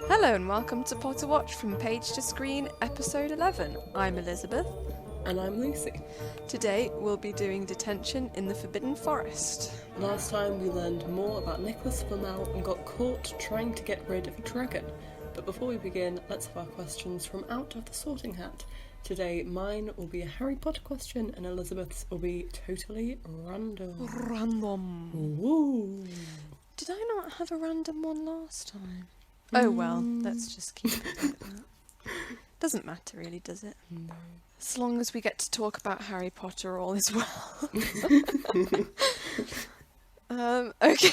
Hello and welcome to Potterwatch from Page to Screen, episode 11. I'm Elizabeth. And I'm Lucy. Today we'll be doing Detention in the Forbidden Forest. Last time we learned more about Nicholas Flamel and got caught trying to get rid of a dragon. But before we begin, let's have our questions from out of the sorting hat. Today mine will be a Harry Potter question and Elizabeth's will be totally random. Random. Ooh. Did I not have a random one last time? Oh well, let's just keep it like that. Doesn't matter really, does it? No. As long as we get to talk about Harry Potter, all is well. Okay.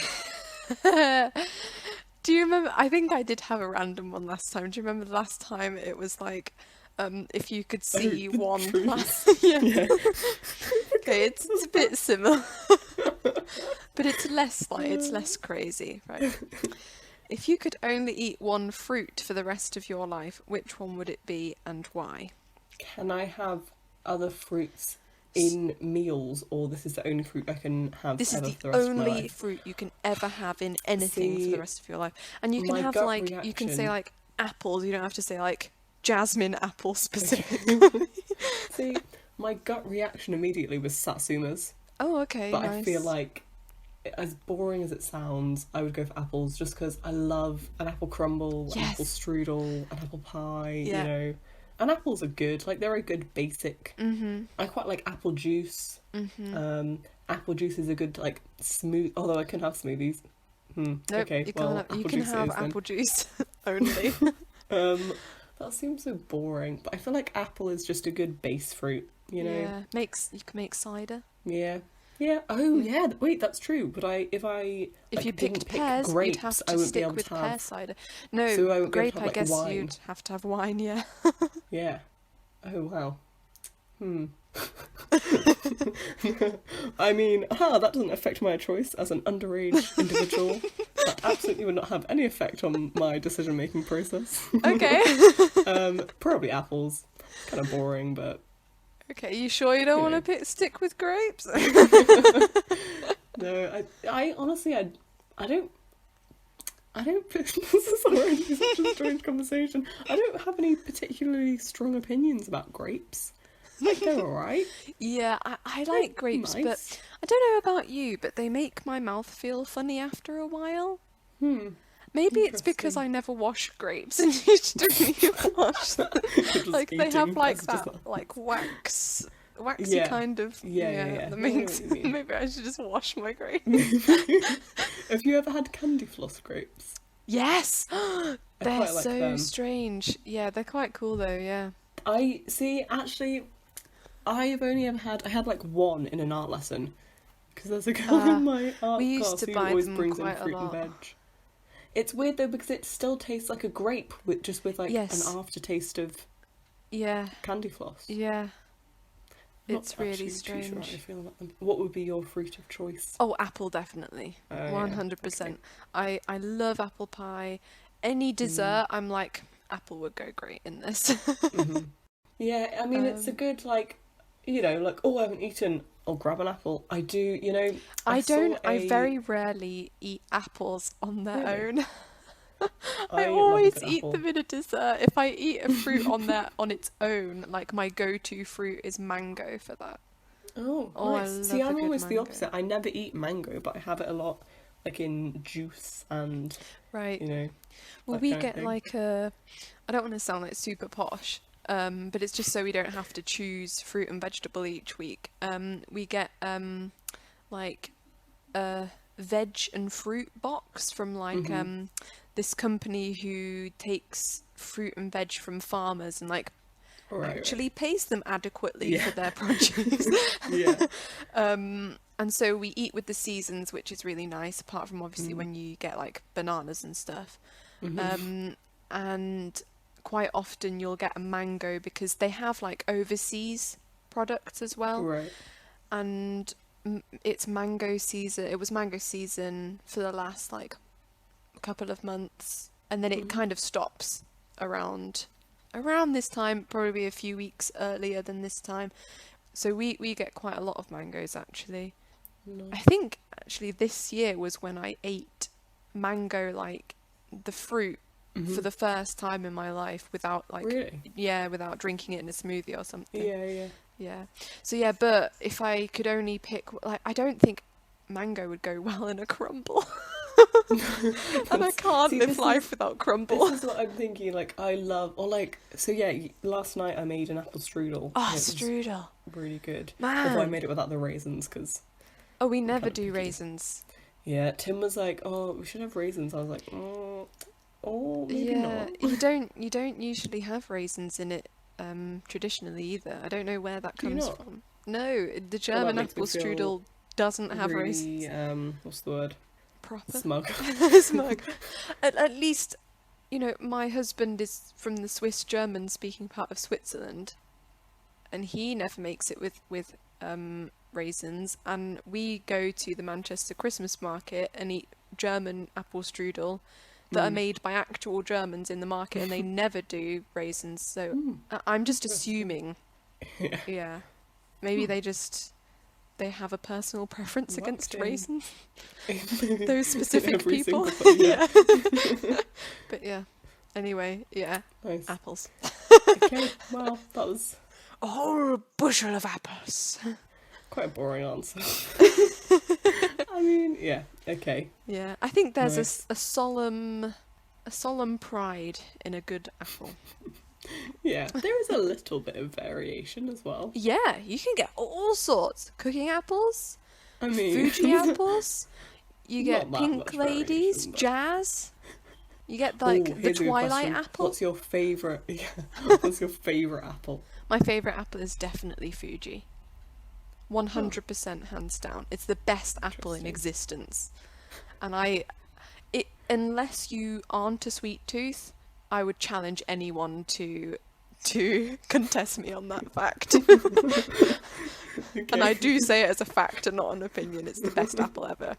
Do you remember? I think I did have a random one last time. Do you remember the last time it was like, if you could see one plus? Yeah. Okay, it's a bit similar, but it's less crazy, right? If you could only eat one fruit for the rest of your life, which one would it be and why? Can I have other fruits in meals, or this is the only fruit I can have This is ever the for the rest of my only life? fruit you can ever have in anything for the rest of your life. And you can my have gut like, you can say reaction- like apples, you don't have to say like jasmine apple specifically. See, my gut reaction immediately was satsumas, Oh, okay, but nice. I feel like, as boring as it sounds, I would go for apples just because I love an apple crumble, an apple Yes. strudel, an apple pie, Yeah. you know. And apples are good, like they're a good basic. I quite like apple juice. Apple juice is a good like smooth, although I can have smoothies. Nope, Okay, you well, can't have, you apple can juice it have is then. apple juice only. That seems so boring, but I feel like apple is just a good base fruit, you know? Yeah, you can make cider. Yeah. Yeah. Oh, yeah. Wait, that's true. But if If you didn't picked pick pears, grapes, you'd have I to wouldn't be stick able with to pear have. cider. No, So I wouldn't be able grape, to have, I like, guess wine. you'd have to have wine, yeah. Yeah. Oh wow. I mean, that doesn't affect my choice as an underage individual. That absolutely would not have any effect on my decision-making process. Okay. Probably apples. Kind of boring, but Okay, you sure you don't You know. want to stick with grapes? no. I honestly, I don't. This is already such a strange conversation. I don't have any particularly strong opinions about grapes. Like they're alright. Yeah, I like grapes, but Nice. I don't know about you, but they make my mouth feel funny after a while. Maybe it's because Interesting. I never wash grapes and you just don't wash them. Just Like they have eating like as just that like waxy Yeah. kind of Yeah. that I know makes what you mean. maybe I should just wash my grapes. Have you ever had candy floss grapes? Yes. They're quite like so them. strange. Yeah, they're quite cool though, yeah. I see. Actually, I've only ever had. I had like one in an art lesson because there's a girl in my art we used class to who buy always them brings in quite a fruit and lot. veg. It's weird though because it still tastes like a grape with like Yes. an aftertaste of Yeah, candy floss. yeah. Not It's really actually too sure how I strange. feel about them. What would be your fruit of choice? Oh, apple definitely. Oh, yeah, 100%. I love apple pie. Any dessert, I'm like, apple would go great in this. Yeah, I mean it's a good like, you know, like I haven't eaten. I'll grab an apple. I do, you know. I saw I very rarely eat apples on their Really? own. I I love a always good eat apple. them in a dessert. If I eat a fruit on its own, like my go-to fruit is mango for that. Oh, Oh, I nice. See, love a I'm good almost the mango. opposite. I never eat mango, but I have it a lot, like in juice and, Right. you know. Well, that we kind of get thing. like I don't want to sound like super posh, but it's just so we don't have to choose fruit and vegetable each week. We get like a veg and fruit box from like this company who takes fruit and veg from farmers and like Right, actually pays them adequately Yeah. for their produce. Yeah. And so we eat with the seasons, which is really nice, apart from obviously when you get like bananas and stuff. And quite often you'll get a mango because they have like overseas products as well. Right. And it's mango season. It was mango season for the last like couple of months, and then it kind of stops around this time, probably a few weeks earlier than this time. So we get quite a lot of mangoes actually. Nice. I think actually this year was when I ate mango, like the fruit, for the first time in my life without like Really? without drinking it in a smoothie or something. Yeah. Yeah. So yeah, but if I could only pick, like, I don't think mango would go well in a crumble. And I can't live life without crumble. This is what I'm thinking. Like, I love, or like, so yeah. Last night I made an apple strudel. Oh, and it was strudel. really good. Man. Although I made it without the raisins because. Oh, we never do raisins. Yeah, Tim was like, "Oh, we should have raisins." I was like, "Oh, maybe not." You don't usually have raisins in it traditionally either. I don't know where that comes from. No, the German apple strudel doesn't have really, raisins. What's the word? Proper. Smug. Smug. At least, you know, my husband is from the Swiss German speaking part of Switzerland, and he never makes it with raisins, and we go to the Manchester Christmas market and eat German apple strudel that are made by actual Germans in the market, and they never do raisins, so I'm just assuming maybe they have a personal preference against raisins. Those specific people. Yeah. But yeah, anyway, yeah. Nice. Apples. Okay, well, that was a whole bushel of apples. Quite a boring answer. I mean, yeah, okay. Yeah, I think there's a solemn pride in a good apple. Yeah, there is a little bit of variation as well. Yeah, you can get all sorts. Cooking apples, I mean, Fuji apples, you get Not that pink much ladies, variation, but- jazz. You get like the here's a good Twilight question. apple. What's your favourite? What's your favourite apple? My favourite apple is definitely Fuji. 100% hands down. It's the best apple in existence. And unless you aren't a sweet tooth, I would challenge anyone to contest me on that fact. Okay. And I do say it as a fact and not an opinion. It's the best apple ever.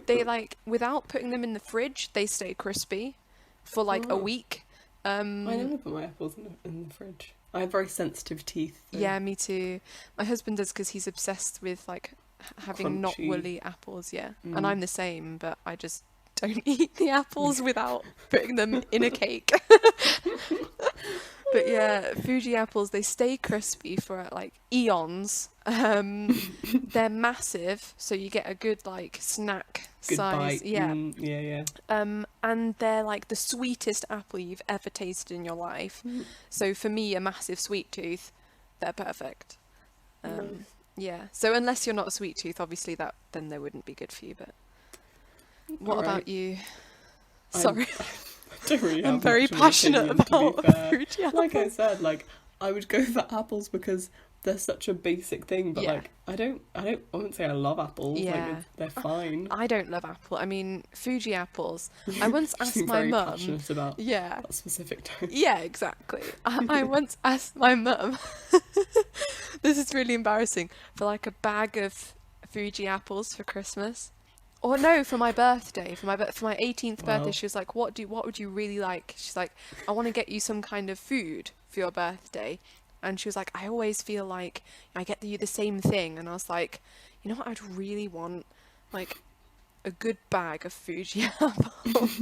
They without putting them in the fridge, they stay crispy for a week. I never put my apples in the fridge. I have very sensitive teeth. So. Yeah, me too. My husband does because he's obsessed with having not woolly apples. Yeah, and I'm the same, but I just don't eat the apples without putting them in a cake. But yeah, Fuji apples, they stay crispy for eons. They're massive, so you get a good snack good size. Bite. Yeah. Yeah. And they're the sweetest apple you've ever tasted in your life. So for me, a massive sweet tooth, they're perfect. Yeah. So unless you're not a sweet tooth, obviously then they wouldn't be good for you. But what about you? Sorry. I'm very passionate about Fuji apples. Like I said, I would go for apples because they're such a basic thing, but I wouldn't say I love apples. Yeah. They're fine. I don't love apple. I mean, Fuji apples. I once asked my very mum. Passionate about that specific type. Yeah, exactly. I once asked my mum. This is really embarrassing, for a bag of Fuji apples for Christmas. Or no, for my birthday, for my 18th birthday, she was like, "What would you really like?" She's like, "I want to get you some kind of food for your birthday." And she was like, "I always feel like I get you the same thing." And I was like, "You know what? I'd really want a good bag of Fuji apples."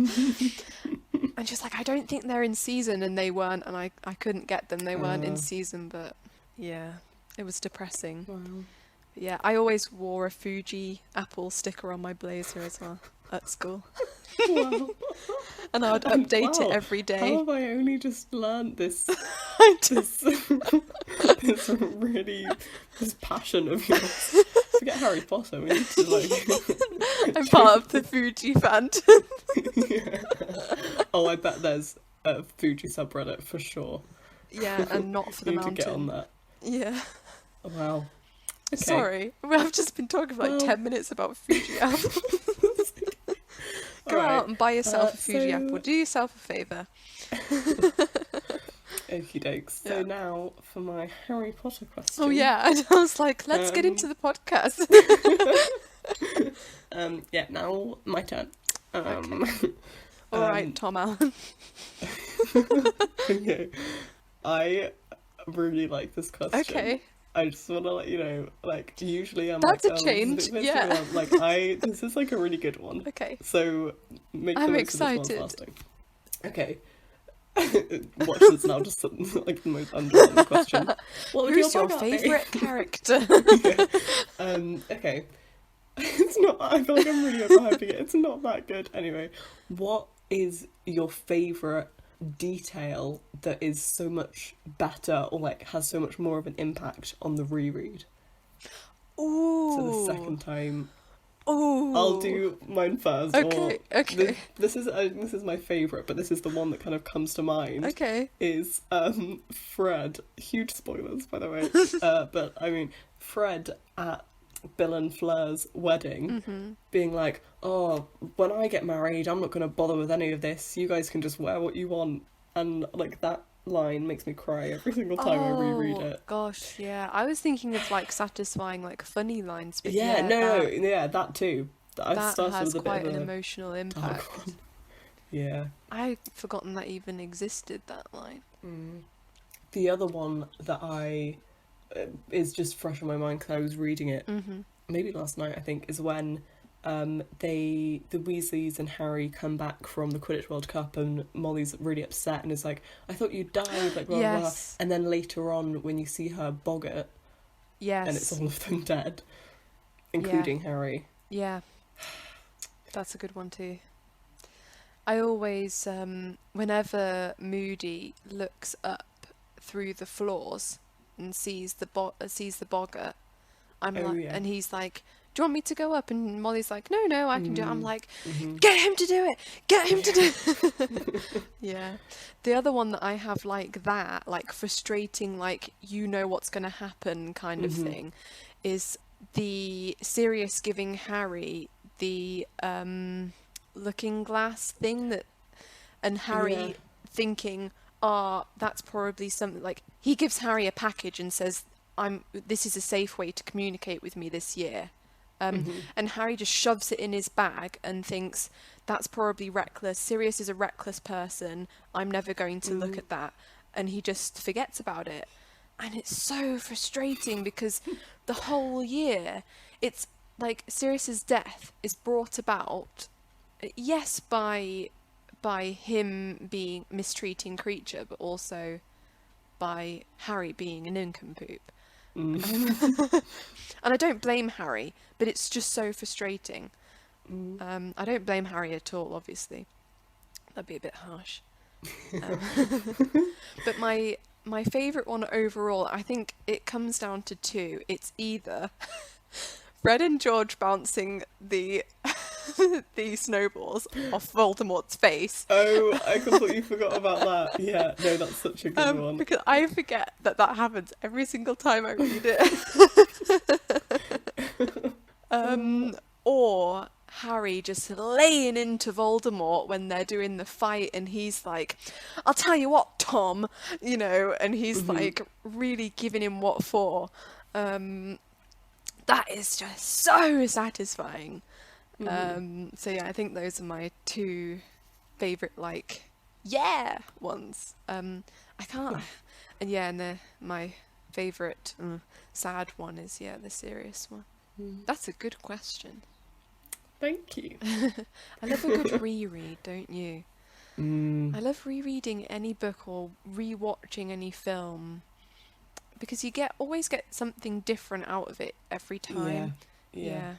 And she's like, "I don't think they're in season," and they weren't, and I couldn't get them. They weren't in season, but yeah, it was depressing. Wow. Yeah, I always wore a Fuji apple sticker on my blazer as well at school. Wow. And I would update it every day. How have I only just learned this passion of yours? Forget Harry Potter, we need to I'm part of the Fuji fandom. Yeah. Oh, I bet there's a Fuji subreddit for sure. Yeah, and not for the mountain. Need to get on that. Yeah. Wow. Okay. Sorry, I've just been talking for 10 minutes about Fuji apples. Go out and buy yourself a Fuji apple. Do yourself a favour. Okie dokes. So now for my Harry Potter question. Oh yeah, and I was like, let's get into the podcast. Yeah, now my turn. Okay. Alright, Tom Allen. Okay. I really like this question. Okay. I just want to let you know, usually I'm That's a change, yeah. This is a really good one. Okay. So make the I'm most excited. of this one lasting. Okay, Watch this now, just like the most underlying question. What would Who's your bug art be? favourite character? Yeah. Okay. It's not. I feel like I'm really overhyping it. It's not that good. Anyway, what is your favourite detail that is so much better or like has so much more of an impact on the reread? Ooh. So the second time. Ooh. I'll do mine first. Okay. Okay. This is my favourite, but this is the one that kind of comes to mind. Okay. Is Fred. Huge spoilers, by the way. But I mean, Fred at Bill and Fleur's wedding, being like, "Oh, when I get married, I'm not going to bother with any of this. You guys can just wear what you want." And like that line makes me cry every single time I reread it. Gosh, yeah. I was thinking of like satisfying, like funny lines, but Yeah, that too. That has quite an emotional impact. Yeah. I've forgotten that even existed, that line. The other one that is just fresh on my mind because I was reading it maybe last night, I think, is when the Weasleys and Harry come back from the Quidditch World Cup and Molly's really upset and is like, "I thought you died," like blah, blah, blah. And then later on when you see her boggart, and it's all of them dead, including Harry. Yeah, that's a good one too. I always, whenever Moody looks up through the floors and sees the boggart, and he's like, "Do you want me to go up?" And Molly's like, "No, I can do it." I'm like, "Get him to do it! Get him to do it!" Yeah. The other one that I have like that, like frustrating, like you know what's going to happen kind of thing, is the Sirius giving Harry the looking glass thing and Harry thinking, that's probably something, like he gives Harry a package and says, this is a safe way to communicate with me this year. And Harry just shoves it in his bag and thinks, that's probably reckless. Sirius is a reckless person. I'm never going to look at that. And he just forgets about it. And it's so frustrating because the whole year, it's like Sirius's death is brought about, yes, by him being mistreating Creature, but also by Harry being a nincompoop. And I don't blame Harry, but it's just so frustrating. I don't blame Harry at all, obviously. That'd be a bit harsh. But my favourite one overall, I think it comes down to two. It's either Fred and George bouncing the snowballs off Voldemort's face. Oh, I completely forgot about that. Yeah, no, that's such a good one. Because I forget that happens every single time I read it. Or Harry just laying into Voldemort when they're doing the fight, and he's like, "I'll tell you what, Tom," and he's like really giving him what for. That is just so satisfying. So yeah, I think those are my two favourite ones. I can't, and my favourite sad one is the Sirius one. That's a good question. Thank you. I love a good reread, don't you? I love rereading any book or rewatching any film because you always get something different out of it every time. Yeah.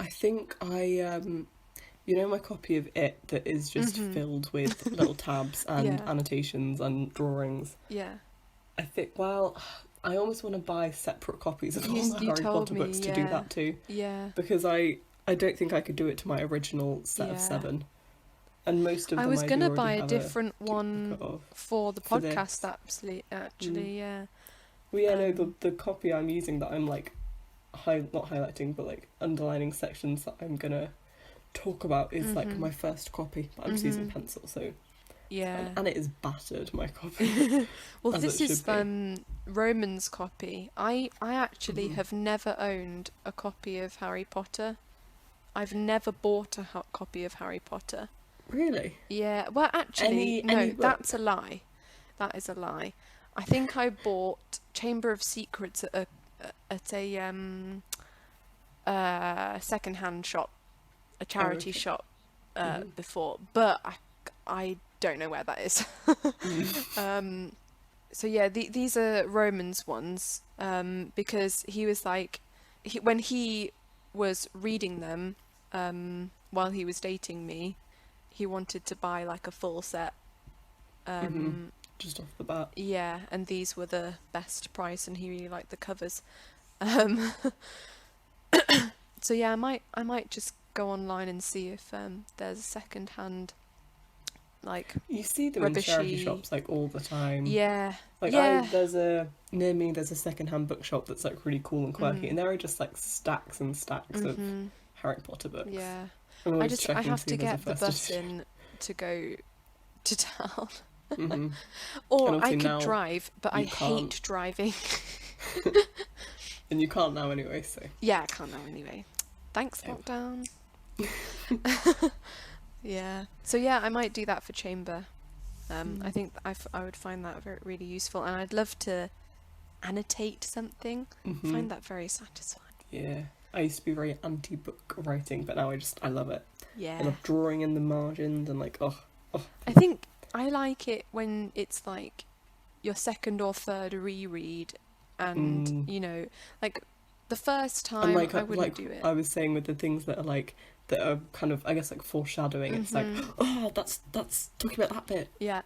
I think my copy of It that is just filled with little tabs and annotations and drawings. Yeah. I think, I almost want to buy separate copies of all the Harry Potter books to do that too. Yeah. Because I don't think I could do it to my original set of 7. And most of them I was going to buy a have different one for the podcast, actually, yeah. Well, yeah, no, the copy I'm using that I'm like, not highlighting, but like underlining sections that I'm going to talk about is like my first copy, but I'm just using pencil, so... Yeah. And it is battered, my copy. Well, this is Roman's copy. I actually have never owned a copy of Harry Potter. I've never bought a copy of Harry Potter. Really? Yeah. Well, actually, any that's a lie. That is a lie. I think I bought Chamber of Secrets at a second-hand shop, a charity shop, before. But I don't know where that is. So yeah, these are Roman's ones, because he was like, when he was reading them, while he was dating me, he wanted to buy like a full set. Just off the bat. Yeah, and these were the best price, and he really liked the covers. Um, so yeah, I might just go online and see if there's a second-hand, like, You see them in charity rubbishy. shops like all the time. Yeah, Like yeah. near me there's a second-hand bookshop that's like really cool and quirky, and there are just like stacks and stacks of Harry Potter books. Yeah. I'm always I checking have to to see if there's a get the first bus edition. in to go to town. And Or I obviously could now drive, but I you can't. hate driving. And you can't now anyway, so. Yeah, I can't now anyway. Thanks, Yeah. lockdown. Yeah. So yeah, I might do that for chamber. I think I would find that really useful, and I'd love to annotate something. Find that very satisfying. Yeah. I used to be very anti-book writing, but now I love it. Yeah. I love drawing in the margins and like, oh. I think I like it when it's like your second or third reread, and you know, like the first time And like, I wouldn't do it. I was saying with the things that are kind of, I guess, like foreshadowing. It's like, oh, that's talking about that bit. Yeah.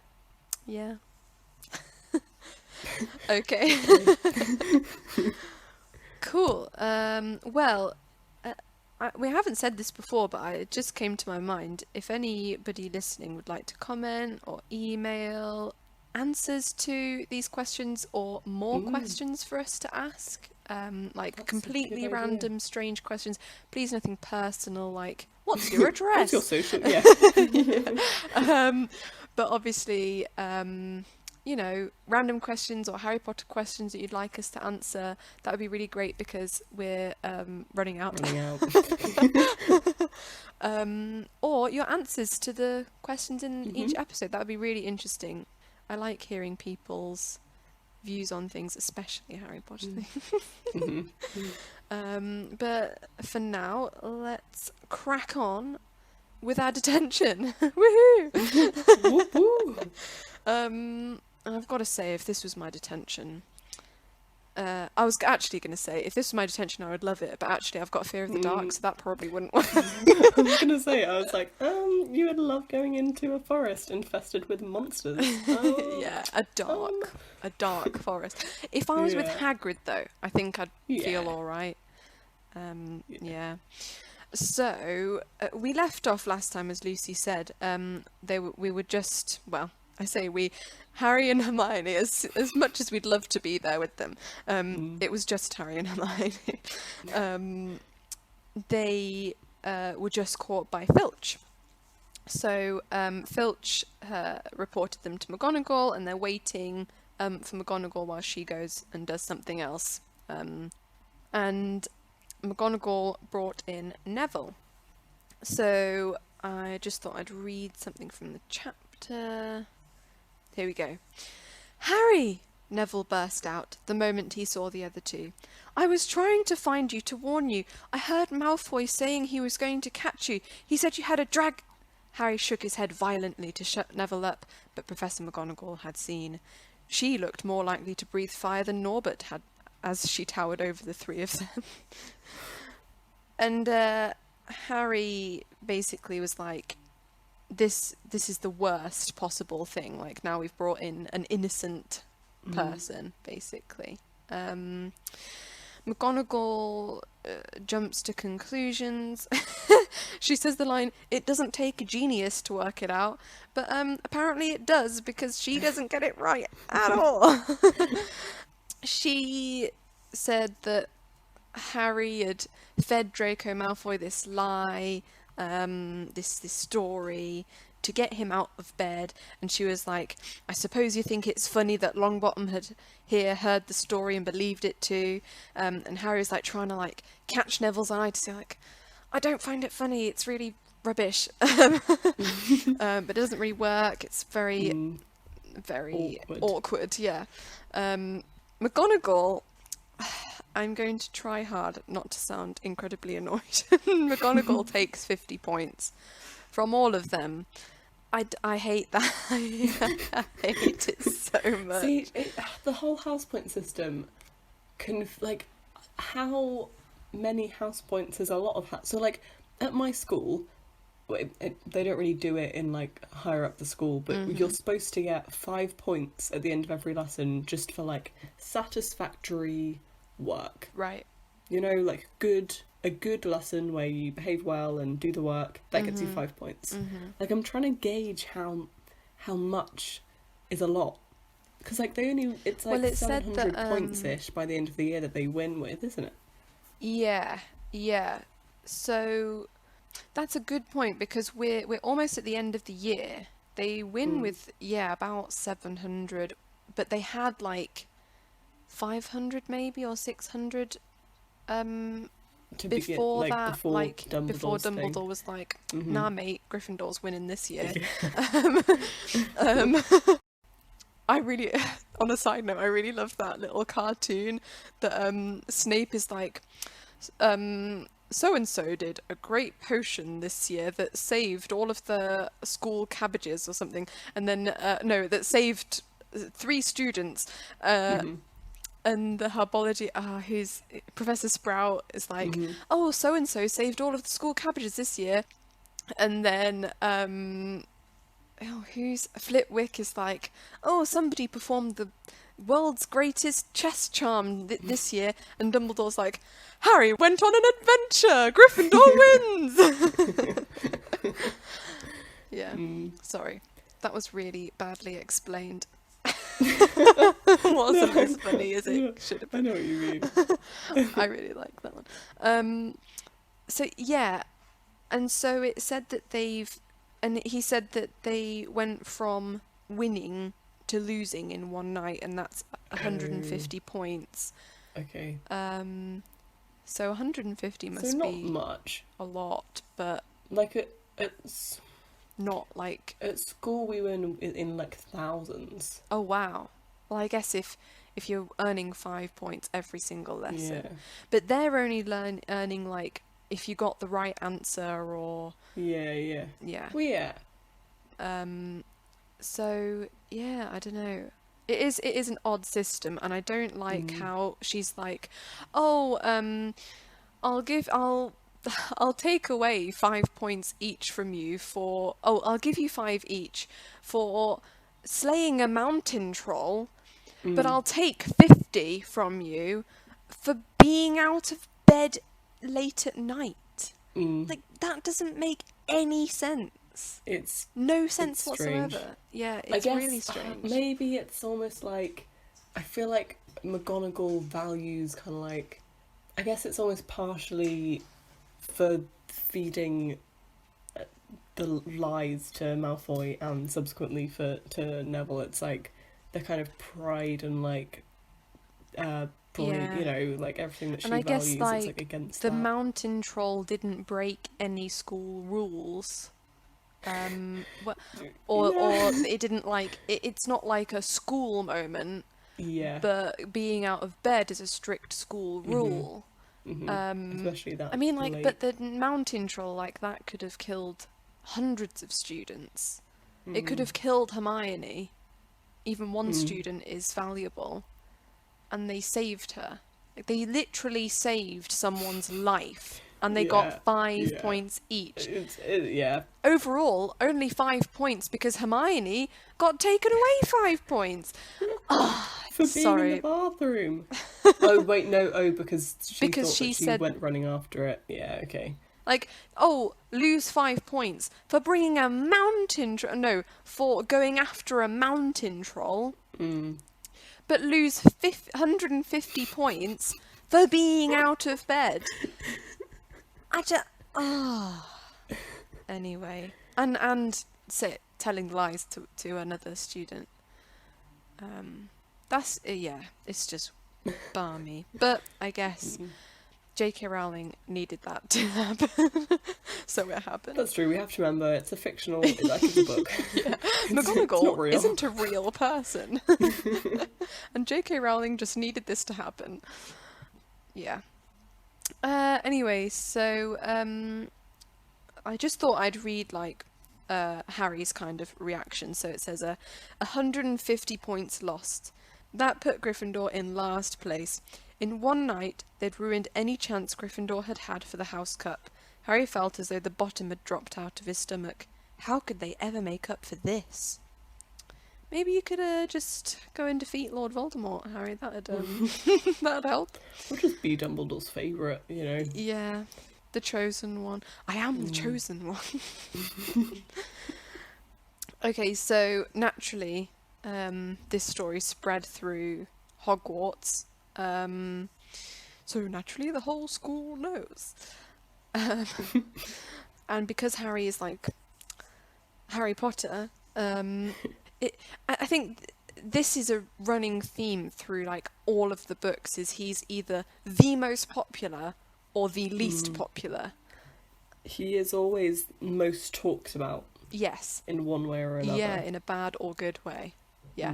Yeah. Okay. Cool. Well, we haven't said this before, but it just came to my mind. If anybody listening would like to comment or email answers to these questions or more questions for us to ask, like That's completely a good idea. random, strange questions, please nothing personal, like, what's your address? What's your social? Yeah. But obviously, you know, random questions or Harry Potter questions that you'd like us to answer, that would be really great, because we're running out. Or your answers to the questions in each episode. That would be really interesting. I like hearing people's views on things, especially Harry Potter things. But for now, let's crack on with our detention. Woohoo! And I've got to say, if this was my detention, I was actually going to say, if this was my detention, I would love it, but actually I've got a fear of the dark, so that probably wouldn't work. I was going to say, I was like, you would love going into a forest infested with monsters. Yeah, a dark forest. If I was with Hagrid, though, I think I'd feel alright. Yeah. So, we left off last time, as Lucy said, we were just, well, I say we, Harry and Hermione, as much as we'd love to be there with them, it was just Harry and Hermione. They were just caught by Filch. So Filch reported them to McGonagall, and they're waiting for McGonagall while she goes and does something else. And McGonagall brought in Neville. So I just thought I'd read something from the chapter. Here we go. Harry! Neville burst out the moment he saw the other two. I was trying to find you to warn you. I heard Malfoy saying he was going to catch you. He said you had a drag... Harry shook his head violently to shut Neville up, but Professor McGonagall had seen. She looked more likely to breathe fire than Norbert had, as she towered over the three of them. And Harry basically was like, this is the worst possible thing. Like, now we've brought in an innocent person, basically. McGonagall jumps to conclusions. She says the line, "It doesn't take a genius to work it out," but apparently it does, because she doesn't get it right at all. She said that Harry had fed Draco Malfoy this lie, this story, to get him out of bed, and she was like, I suppose you think it's funny that Longbottom had heard the story and believed it too. And Harry was like trying to like catch Neville's eye to say like, I don't find it funny, it's really rubbish. But it doesn't really work. It's very awkward, yeah. McGonagall, I'm going to try hard not to sound incredibly annoyed. McGonagall takes 50 points from all of them. I hate that. I hate it so much. See, the whole house point system can, like, how many house points is a lot of so, like, at my school, they don't really do it in, like, higher up the school, but you're supposed to get 5 points at the end of every lesson just for, like, satisfactory work. Right. You know, like, a good lesson where you behave well and do the work, that gets you 5 points. Like, I'm trying to gauge how much is a lot. Because, like, it's like, well, 700 points-ish by the end of the year that they win with, isn't it? Yeah, yeah. So that's a good point, because we're almost at the end of the year. They win with, about 700, but they had like 500 maybe, or 600 before Dumbledore was like, nah mate, Gryffindor's winning this year. I really, on a side note, I really love that little cartoon that Snape is like, so-and-so did a great potion this year that saved all of the school cabbages or something, and then, that saved 3 students, and the herbology, who's Professor Sprout is like, oh, so-and-so saved all of the school cabbages this year, and then, who's Flitwick is like, oh, somebody performed the world's greatest chess charm this year, and Dumbledore's like, Harry went on an adventure, Gryffindor wins. Yeah, sorry, that was really badly explained. Wasn't as funny as it should have been. I know what you mean. I really like that one. So yeah, and so it said that he said that they went from winning to losing in one night, and that's 150 points. Okay. So 150 must not be much. A lot, but like it's not like at school we were in like thousands. Oh wow. Well, I guess if you're earning 5 points every single lesson, but they're only earning like if you got the right answer or yeah. Well, yeah. So yeah, I don't know. It is an odd system, and I don't like how she's like, oh, I'll take away 5 points each from you for, I'll give you 5 each for slaying a mountain troll, but I'll take 50 from you for being out of bed late at night. Like, that doesn't make any sense. It's no sense whatsoever. Strange. Yeah, it's really strange. Maybe it's almost like, I feel like McGonagall values kind of like, I guess it's almost partially for feeding the lies to Malfoy and subsequently to Neville. It's like the kind of pride and like you know, like everything that she values, guess, like, it's like against the that. mountain troll didn't break any school rules. Or it didn't like it's not like a school moment, but being out of bed is a strict school rule. Especially that, I mean, like, late. but the mountain troll like that could have killed hundreds of students. It could have killed Hermione. Even one student is valuable, and they saved her. Like, they literally saved someone's life. And they got 5 points each. Overall, only 5 points because Hermione got taken away 5 points. For being in the bathroom. Oh wait, no. Oh, because she said, went running after it. Yeah, okay. Like, lose 5 points for bringing a mountain for going after a mountain troll. But lose 150 points for being out of bed. Anyway, and telling lies to another student. That's it's just balmy. But I guess J.K. Rowling needed that to happen, so it happened. That's true. We have to remember it's a fictional, like it's a book. McGonagall isn't a real person, and J.K. Rowling just needed this to happen. Yeah. Anyway, so I just thought I'd read like Harry's kind of reaction. So it says 150 points lost. That put Gryffindor in last place. In one night, they'd ruined any chance Gryffindor had had for the House Cup. Harry felt as though the bottom had dropped out of his stomach. How could they ever make up for this? Maybe you could just go and defeat Lord Voldemort, Harry. That'd that'd help. Or just be Dumbledore's favourite, you know. Yeah, the chosen one. I am the chosen one. Okay, so naturally, this story spread through Hogwarts. So naturally, the whole school knows. And because Harry is like Harry Potter, I think this is a running theme through like all of the books. Is he's either the most popular or the least popular. He is always most talked about. Yes. In one way or another. Yeah, in a bad or good way. Yeah.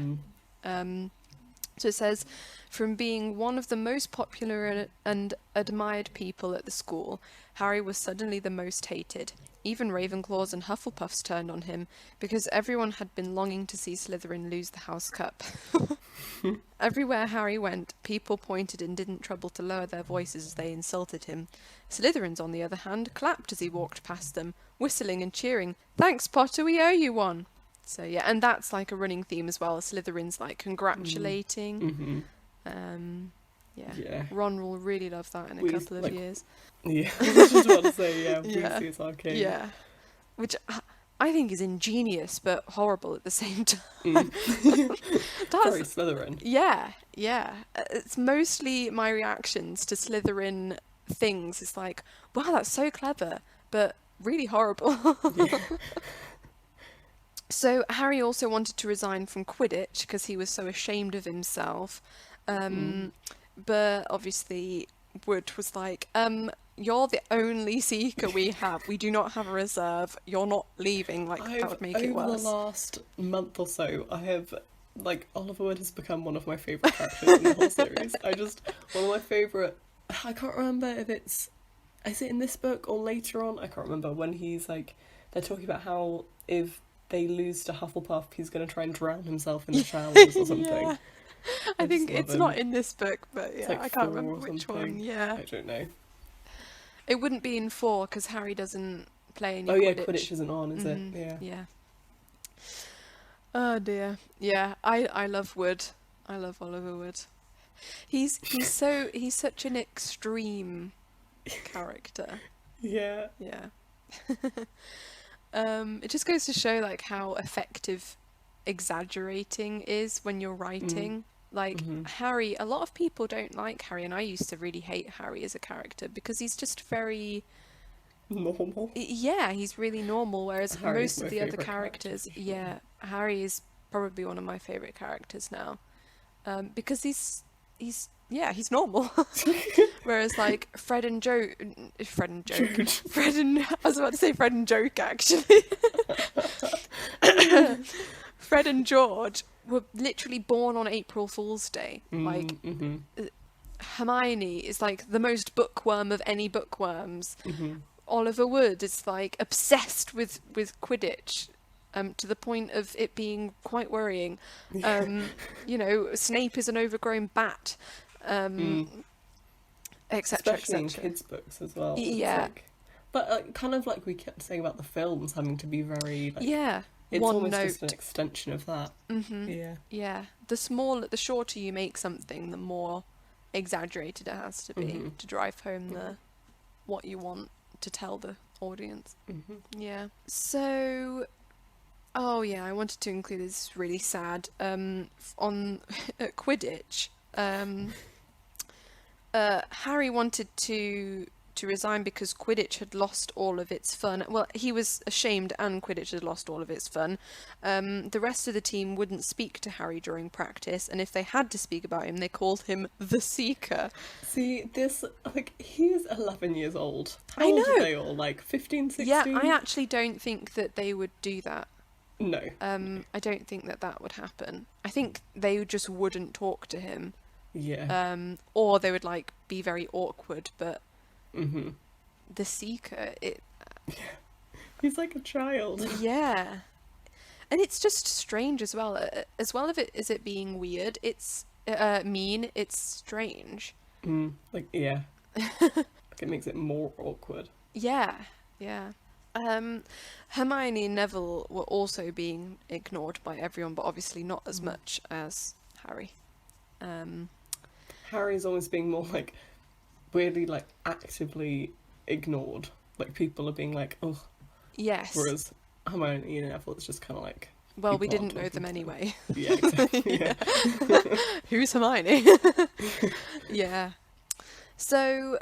So it says, from being one of the most popular and admired people at the school, Harry was suddenly the most hated. Even Ravenclaws and Hufflepuffs turned on him, because everyone had been longing to see Slytherin lose the House Cup. Everywhere Harry went, people pointed and didn't trouble to lower their voices as they insulted him. Slytherins, on the other hand, clapped as he walked past them, whistling and cheering, "Thanks, Potter, we owe you one." So yeah, and that's like a running theme as well. Slytherin's like congratulating. Yeah. Ron will really love that in a couple of years. Yeah, I was just about to say, Weasley's our king. Yeah, which I think is ingenious but horrible at the same time. Very Slytherin. Yeah. It's mostly my reactions to Slytherin things. It's like, wow, that's so clever, but really horrible. Yeah. So Harry also wanted to resign from Quidditch because he was so ashamed of himself. But obviously Wood was like, you're the only Seeker we have. We do not have a reserve. You're not leaving. Like, that would make it worse. Over the last month or so, I have, like, Oliver Wood has become one of my favourite characters in the whole series. One of my favourite, I can't remember if is it in this book or later on? I can't remember, when he's like, they're talking about how if they lose to Hufflepuff, he's going to try and drown himself in the showers or something. Yeah. I think it's not in this book, but yeah, like I can't remember which one. Yeah, I don't know. It wouldn't be in 4 because Harry doesn't play any Quidditch. Oh yeah, Quidditch isn't on, is it? Yeah. Oh dear. Yeah, I love Wood. I love Oliver Wood. He's such an extreme character. Yeah. It just goes to show like how effective exaggerating is when you're writing. Like Harry, a lot of people don't like Harry, and I used to really hate Harry as a character because he's just very normal. Yeah, he's really normal, whereas most of the other characters, Harry is probably one of my favourite characters now, because he's normal. Whereas like Fred and Joke, I was about to say Fred and Joke actually. Fred and George were literally born on April Fool's Day. Hermione is like the most bookworm of any bookworms. Oliver Wood is like obsessed with Quidditch, to the point of it being quite worrying. You know, Snape is an overgrown bat, etc. Especially in kids' books as well. Yeah. But kind of like we kept saying about the films having to be very it's one almost note. just an extension of that. Yeah. The shorter you make something, the more exaggerated it has to be to drive home what you want to tell the audience. Yeah. So, I wanted to include this really sad on at Quidditch. Harry wanted to resign because Quidditch had lost all of its fun. Well, he was ashamed and Quidditch had lost all of its fun. The rest of the team wouldn't speak to Harry during practice, and if they had to speak about him, they called him the Seeker. See, he's 11 years old. I know. How old are they all? Like 15, 16? Yeah, I actually don't think that they would do that. No. I don't think that would happen. I think they just wouldn't talk to him. Yeah. Or they would like be very awkward, but the Seeker, He's like a child. Yeah. And it's just strange as well. As well as it being weird, it's mean, it's strange. Like, yeah. Like, it makes it more awkward. Yeah, yeah. Hermione and Neville were also being ignored by everyone, but obviously not as much as Harry. Harry's always being more, like, weirdly, like, actively ignored. Like, people are being like, oh. Yes. Whereas Hermione and Neville, it's just kind of like... Well, we didn't know them anyway. Yeah, exactly. Yeah. Who's Hermione? Yeah. So,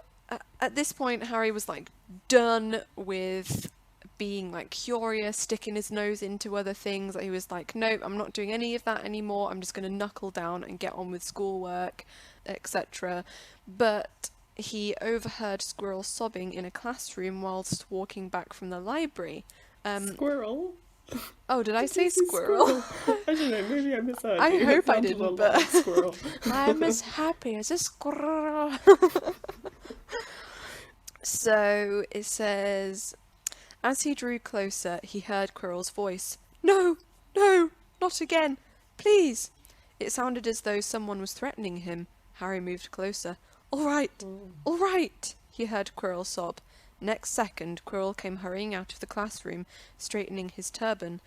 at this point, Harry was, like, done with being, like, curious, sticking his nose into other things. He was like, nope, I'm not doing any of that anymore. I'm just going to knuckle down and get on with schoolwork, etc. But he overheard Squirrel sobbing in a classroom whilst walking back from the library. Squirrel? Oh, did I say squirrel? I don't know, maybe I misheard I you. hope I didn't, but Squirrel. I'm as happy as a squirrel. So it says, as he drew closer, he heard Quirrell's voice. No, no, not again, please. It sounded as though someone was threatening him. Harry moved closer. All right, he heard Quirrell sob. Next second, Quirrell came hurrying out of the classroom, straightening his turban.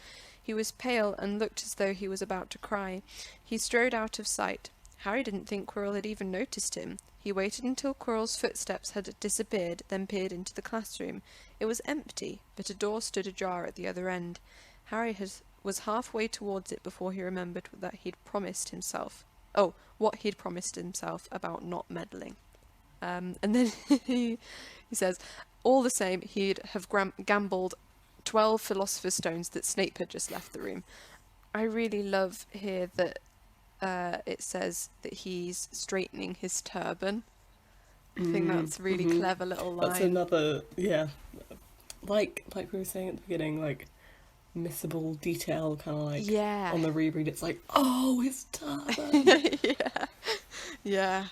He was pale and looked as though he was about to cry. He strode out of sight. Harry didn't think Quirrell had even noticed him. He waited until Quirrell's footsteps had disappeared, then peered into the classroom. It was empty, but a door stood ajar at the other end. Harry was halfway towards it before he remembered that he'd promised himself. Oh, what he'd promised himself about not meddling. And then he says, all the same, he'd have gambled 12 Philosopher's Stones that Snape had just left the room. I really love here that it says that he's straightening his turban. I think that's a really clever little line. That's another, yeah, like we were saying at the beginning, like, missable detail, kind of like, yeah. On the reread, it's like, oh, his turban! Yeah.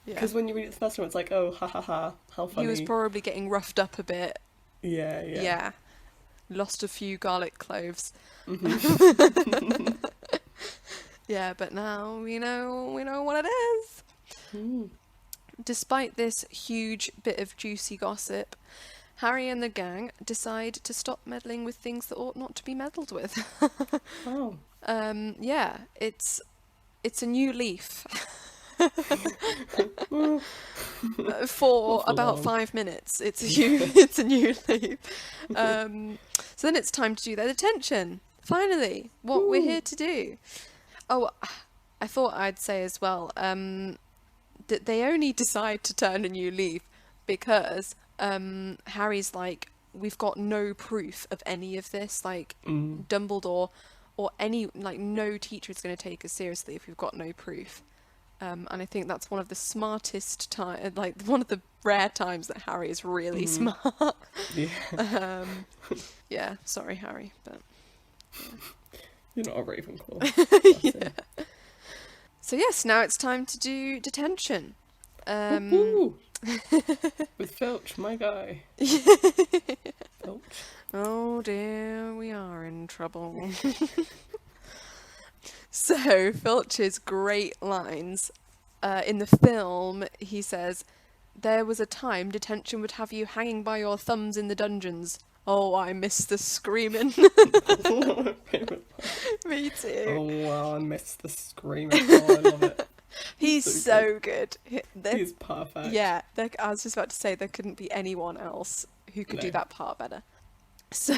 Because when you read it the first time, it's like, oh, ha ha ha, how funny. He was probably getting roughed up a bit. Yeah. Lost a few garlic cloves. Yeah, but now we know what it is. Despite this huge bit of juicy gossip, Harry and the gang decide to stop meddling with things that ought not to be meddled with. Oh. Yeah, it's a new leaf. For about 5 minutes, it's a new leaf. So then it's time to do their detention. Finally, what we're here to do. Oh, I thought I'd say as well that they only decide to turn a new leaf because Harry's like, we've got no proof of any of this. Like, Dumbledore or no teacher is going to take us seriously if we've got no proof. And I think that's one of the smartest time, like one of the rare times that Harry is really smart. Yeah. Yeah. Sorry, Harry, but yeah. You're not a Ravenclaw. Yeah. So yes, now it's time to do detention. With Filch, my guy. Filch. Oh dear, we are in trouble. So, Filch's great lines. In the film, he says, there was a time detention would have you hanging by your thumbs in the dungeons. Oh, I miss the screaming. Me too. Oh, wow, I miss the screaming. Oh, I love it. He's so good. He's perfect. Yeah, I was just about to say there couldn't be anyone else who could do that part better. So,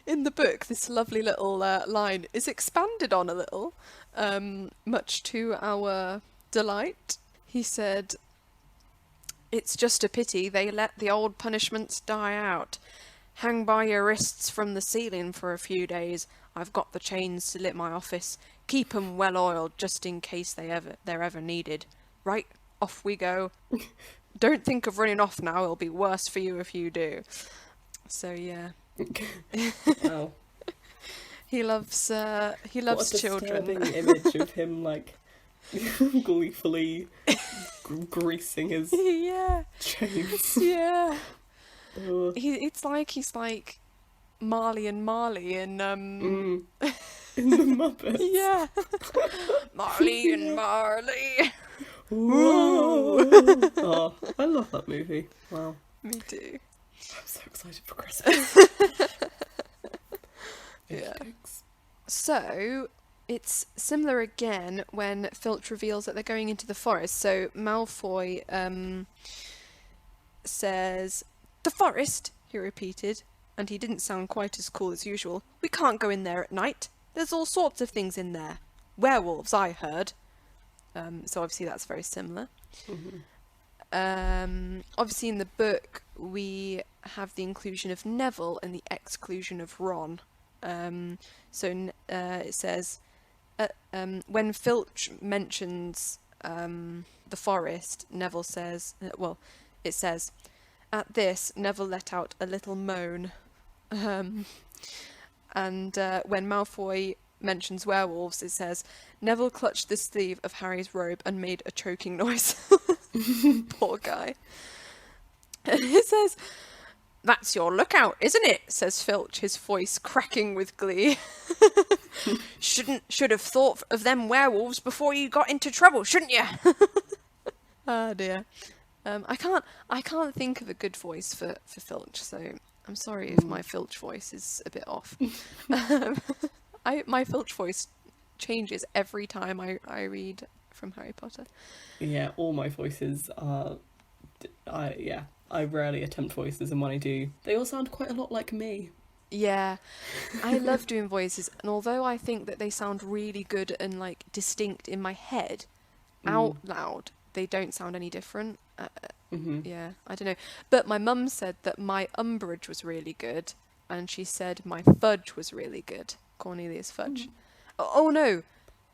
in the book, this lovely little line is expanded on a little, much to our delight. He said, it's just a pity they let the old punishments die out. Hang by your wrists from the ceiling for a few days. I've got the chains still at my office. Keep 'em well oiled just in case they're ever needed. Right, off we go. Don't think of running off now, it'll be worse for you if you do. So yeah. Wow. He loves children. What a disturbing image of him, like, gleefully greasing his chains. Yeah. It's like he's like Marley and Marley in In the Muppets. Yeah. Marley and Marley. Whoa! Oh, I love that movie. Wow. Me too. I'm so excited for Christmas. Yeah. So, it's similar again when Filch reveals that they're going into the forest. So, Malfoy says, "The forest," he repeated, and he didn't sound quite as cool as usual. "We can't go in there at night. There's all sorts of things in there. Werewolves, I heard." So obviously that's very similar. Obviously in the book we have the inclusion of Neville and the exclusion of Ron. It says, when Filch mentions the forest, Neville says, it says, "At this, Neville let out a little moan." And when Malfoy mentions werewolves, it says, "Neville clutched the sleeve of Harry's robe and made a choking noise." Poor guy. And it says, "That's your lookout, isn't it?" says Filch, his voice cracking with glee. Should have thought of them werewolves before you got into trouble, shouldn't you?" Oh dear. I can't think of a good voice for Filch, so I'm sorry if my Filch voice is a bit off. My Filch voice changes every time I read from Harry Potter. Yeah, all my voices are... I rarely attempt voices, and when I do, they all sound quite a lot like me. Yeah, I love doing voices, and although I think that they sound really good and like distinct in my head, out loud, they don't sound any different. Yeah, I don't know. But my mum said that my Umbridge was really good, and she said my Fudge was really good. Cornelius Fudge. Oh no,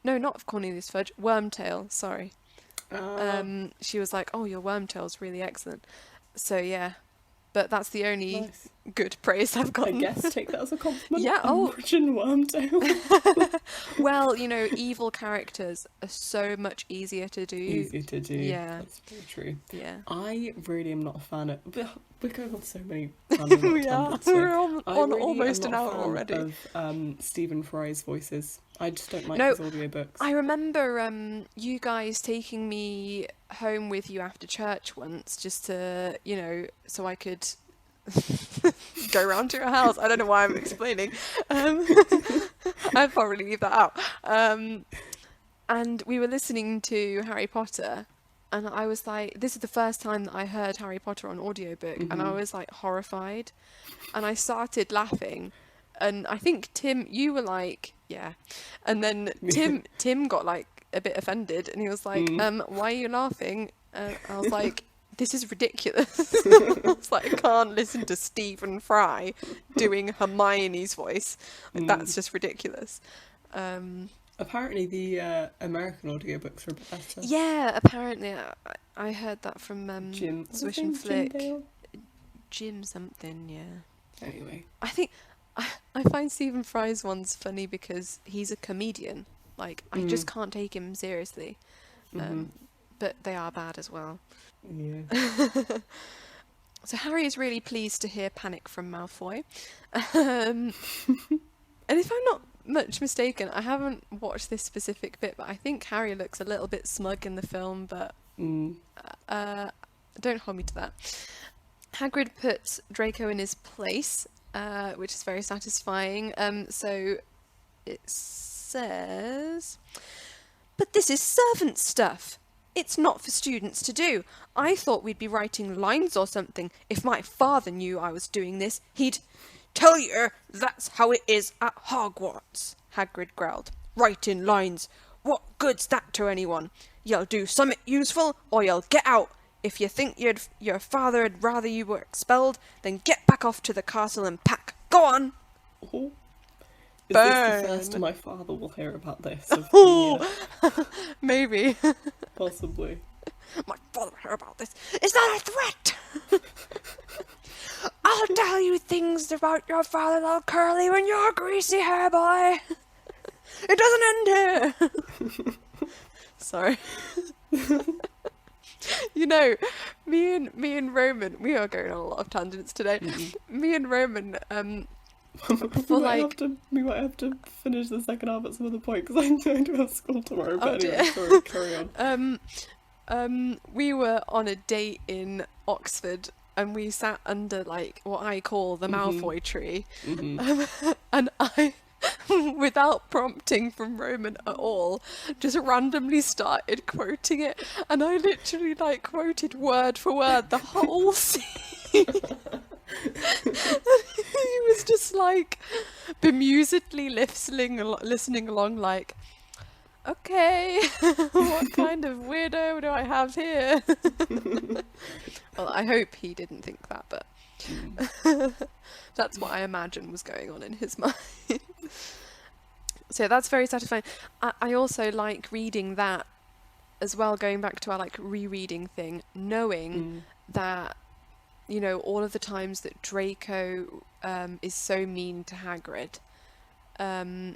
not Cornelius Fudge. Wormtail. Sorry. She was like, "Oh, your Wormtail's really excellent." So yeah, but that's the only good praise I've gotten. I guess take that as a compliment. Yeah. Umbridge and Wormtail. Well, evil characters are so much easier to do. Yeah, that's very true. Yeah. I really am not a fan of... We're going on so many random We are. We're on almost an hour already. Of Stephen Fry's voices. I just don't like his audiobooks. I remember you guys taking me home with you after church once, just to, so I could go round to your house. I don't know why I'm explaining. I'd probably leave that out. And we were listening to Harry Potter, and I was like, this is the first time that I heard Harry Potter on audiobook, and I was like horrified, and I started laughing, and I think Tim, you were like, yeah, and then Tim got like a bit offended, and he was like, why are you laughing? I was like, this is ridiculous. I was like, I can't listen to Stephen Fry doing Hermione's voice. That's just ridiculous. Apparently the American audiobooks are a bit better. Yeah, apparently. I heard that from Jim. Swish and Flick. Jim something, yeah. Anyway. I think I find Stephen Fry's ones funny because he's a comedian. Like, I just can't take him seriously. But they are bad as well. Yeah. So Harry is really pleased to hear panic from Malfoy. And if I'm not much mistaken, I haven't watched this specific bit, but I think Harry looks a little bit smug in the film, but don't hold me to that. Hagrid puts Draco in his place, which is very satisfying. So it says, "But this is servant stuff. It's not for students to do. I thought we'd be writing lines or something. If my father knew I was doing this, he'd..." "Tell you, that's how it is at Hogwarts," Hagrid growled. "Writing lines. What good's that to anyone? You'll do something useful, or you'll get out. If you think your father'd rather you were expelled, then get back off to the castle and pack. Go on!" Oh. Is this the first my father will hear about this? Of the, maybe. Possibly. "My father will hear about this. Is that a threat? I'll tell you things about your father, little Curly, when you're a greasy hair boy. It doesn't end here." Sorry. me and Roman, we are going on a lot of tangents today. Me and Roman, we might have to finish the second half at some other point because I'm going to have school tomorrow. But anyway, sorry, carry on. We were on a date in Oxford, and we sat under like what I call the Malfoy tree, and I, without prompting from Roman at all, just randomly started quoting it, and I literally like quoted word for word the whole scene. He was just like bemusedly listening along like, okay, what kind of weirdo do I have here? Well, I hope he didn't think that, but that's what I imagine was going on in his mind. So that's very satisfying. I also like reading that as well, going back to our like rereading thing, knowing that, you know, all of the times that Draco is so mean to Hagrid,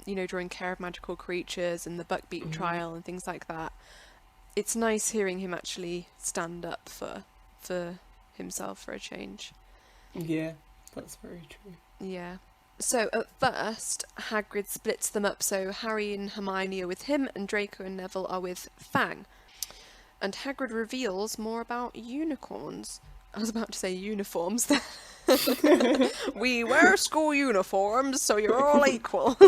you know, drawing care of magical creatures and the Buckbeak trial and things like that. It's nice hearing him actually stand up for himself for a change. Yeah, that's very true. Yeah. So at first, Hagrid splits them up so Harry and Hermione are with him and Draco and Neville are with Fang. And Hagrid reveals more about unicorns. I was about to say uniforms there. We wear school uniforms, so you're all equal.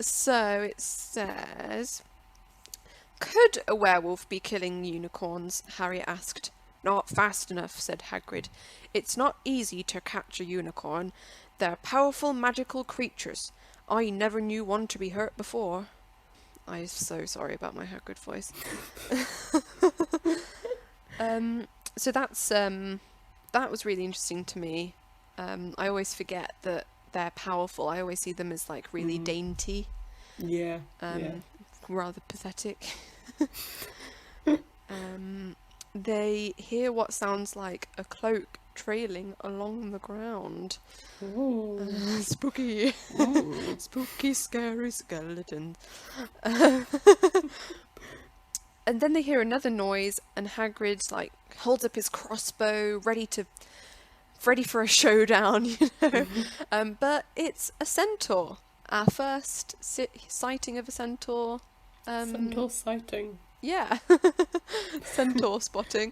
So it says, could a werewolf be killing unicorns? Harry asked. Not fast enough, said Hagrid. It's not easy to catch a unicorn. They're powerful magical creatures. I never knew one to be hurt before. I'm so sorry about my Hagrid voice. So that's that was really interesting to me. I always forget that they're powerful. I always see them as like really dainty. Yeah. Rather pathetic. They hear what sounds like a cloak trailing along the ground. Spooky. Spooky, scary skeletons. And then they hear another noise, and Hagrid like holds up his crossbow, ready for a showdown, you know. But it's a centaur. Our first sighting of a centaur. Centaur sighting. Yeah, centaur spotting.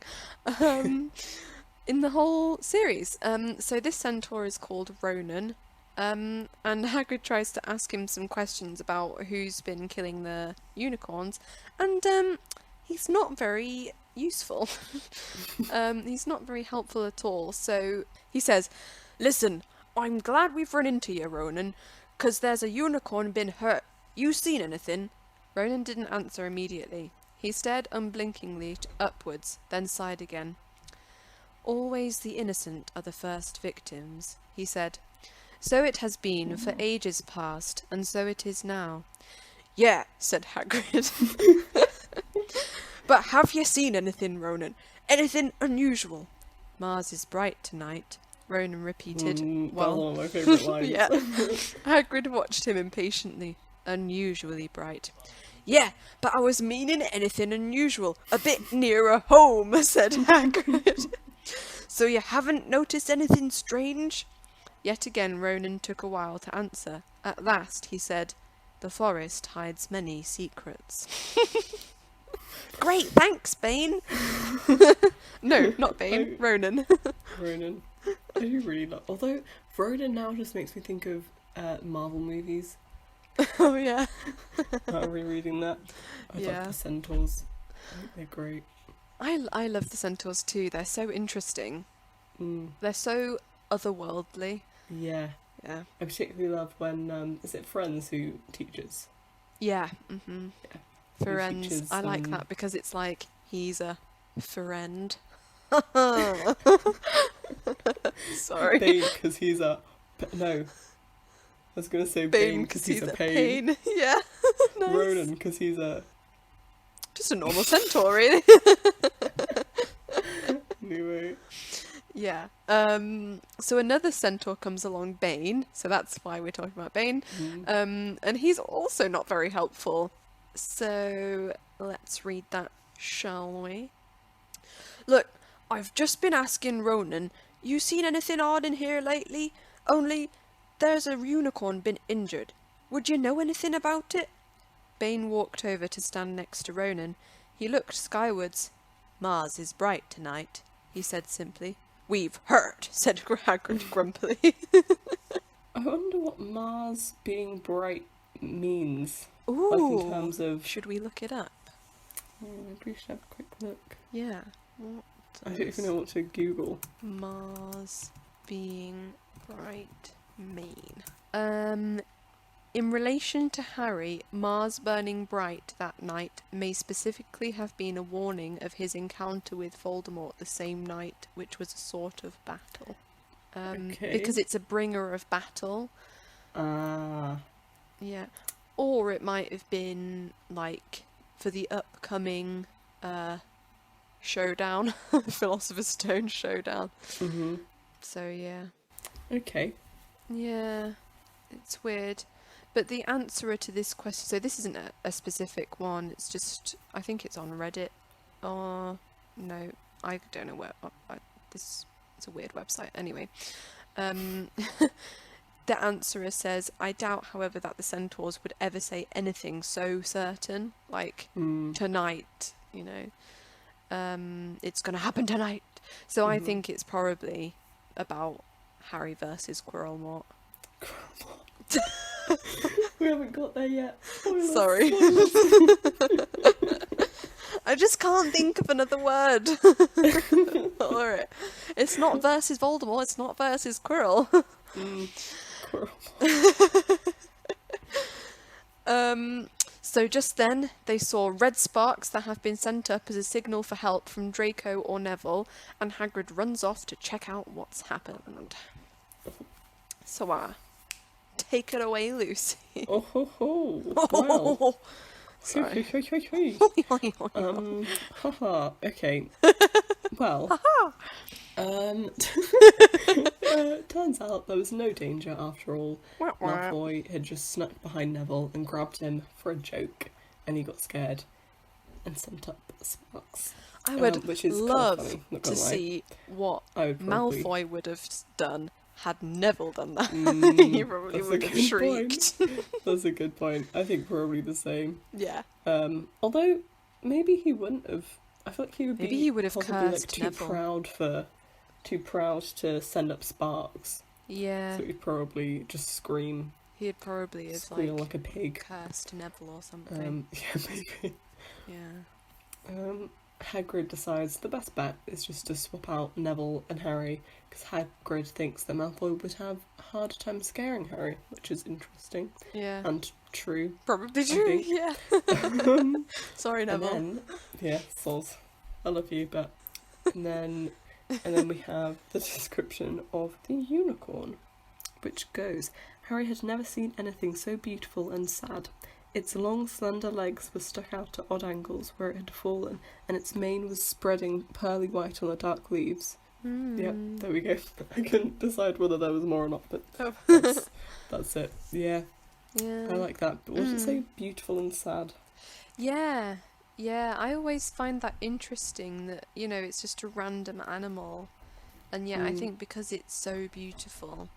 In the whole series. So this centaur is called Ronan. And Hagrid tries to ask him some questions about who's been killing the unicorns, and he's not very useful. He's not very helpful at all. So he says, "Listen, I'm glad we've run into you, Ronan, 'cause there's a unicorn been hurt. You seen anything?" Ronan didn't answer immediately. He stared unblinkingly upwards, then sighed again. "Always the innocent are the first victims," he said. "So it has been for ages past, and so it is now." "Yeah," said Hagrid. "But have you seen anything, Ronan? Anything unusual?" "Mars is bright tonight," Ronan repeated. That's one of my favourite lines. Yeah. Hagrid watched him impatiently. "Unusually bright." "Yeah, but I was meaning anything unusual, a bit nearer home," said Hagrid. "So you haven't noticed anything strange?" Yet again Ronan took a while to answer. At last he said, "The forest hides many secrets." "Great, thanks, Bane." No, not Bane, Ronan. Ronan. I do really love... Although, Ronan now just makes me think of Marvel movies. Oh, yeah. I'm rereading that. I love the centaurs. I think they're great. I love the centaurs too. They're so interesting. They're so otherworldly. Yeah. Yeah. I particularly love when, is it Friends who teaches? Yeah. Mm-hmm. Yeah. Friends. I like that because it's like, he's a friend. Sorry. Bane because he's a... No. I was going to say Bane because he's a pain. Yeah. Nice. Ronan because he's a... Just a normal centaur, really. Anyway. Yeah. So another centaur comes along, Bane. So that's why we're talking about Bane. And he's also not very helpful. So let's read that shall we? Look, I've just been asking Ronan, you seen anything odd in here lately? Only, there's a unicorn been injured. Would you know anything about it? Bane walked over to stand next to Ronan. He looked skywards. Mars is bright tonight, he said simply. We've heard, said Hagrid grumpily. I wonder what Mars being bright means. Ooh, like in terms of... Should we look it up? Maybe we should have a quick look. Yeah. What I don't even know what to Google. Mars being bright mean? In relation to Harry, Mars burning bright that night may specifically have been a warning of his encounter with Voldemort the same night, which was a sort of battle. Okay. Because it's a bringer of battle. Ah. Yeah. Or it might have been, like, for the upcoming showdown, Philosopher's Stone showdown. Mm-hmm. So, yeah. Okay. Yeah, it's weird. But the answer to this question, so this isn't a specific one, it's just, I think it's on Reddit. Or, no, I don't know where, this is a weird website. Anyway, the answerer says, I doubt, however, that the centaurs would ever say anything so certain, like, tonight, you know, it's going to happen tonight. So I think it's probably about Harry versus Quirrellmort. We haven't got there yet. Sorry. I just can't think of another word for it. It's not versus Voldemort, it's not versus Quirrell. So just then, they saw red sparks that have been sent up as a signal for help from Draco or Neville, and Hagrid runs off to check out what's happened. So, take it away, Lucy. Oh ho ho! Well. Sorry. Haha. Okay. Well. Turns out there was no danger after all. Malfoy had just snuck behind Neville and grabbed him for a joke, and he got scared and sent up sparks. I would which is love kind of funny, not to gonna lie. see what Probably... Malfoy would have done had Neville done that. He probably would have shrieked. That's a good point. I think probably the same. Yeah. Although maybe he wouldn't have. I feel like he would Maybe be he would have possibly cursed Neville. Too proud to send up sparks. Yeah. So he'd probably just scream. He'd probably have squeal like a pig. Cursed Neville or something. Yeah, maybe. Yeah. Hagrid decides the best bet is just to swap out Neville and Harry, because Hagrid thinks that Malfoy would have a harder time scaring Harry, which is interesting. Yeah. And true. Probably true, yeah. Sorry, Neville. And then, soz. I love you, but... And then we have the description of the unicorn, which goes, Harry had never seen anything so beautiful and sad. Its long, slender legs were stuck out at odd angles where it had fallen, and its mane was spreading pearly white on the dark leaves. Yep, there we go. I couldn't decide whether there was more or not, but that's it. Yeah, I like that. But what did it say? Beautiful and sad. Yeah, I always find that interesting that, you know, it's just a random animal, and yet I think because it's so beautiful,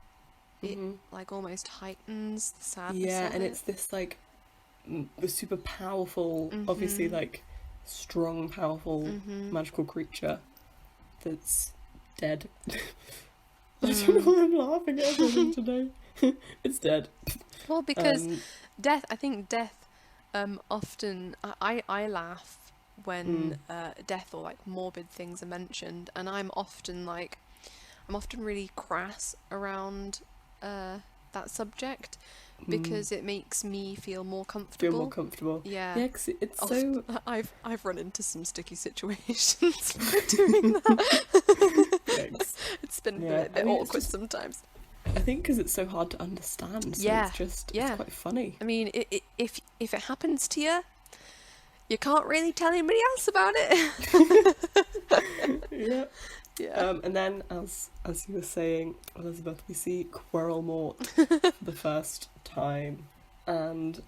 it like almost heightens the sadness of and it. it's this like the super powerful, obviously like strong, powerful magical creature that's dead. I don't know why I'm laughing at everything today. It's dead. Well, because death, I think death often, I laugh when death or like morbid things are mentioned, and I'm often really crass around that subject, because it makes me feel more comfortable. Yeah. Yeah, because it's so... I've run into some sticky situations by doing that. It's been a bit awkward sometimes. I think because it's so hard to understand, so it's quite funny. I mean, if it happens to you, you can't really tell anybody else about it. Yeah. And then, as you were saying, Elizabeth, we see Quirrellmort for the first time, and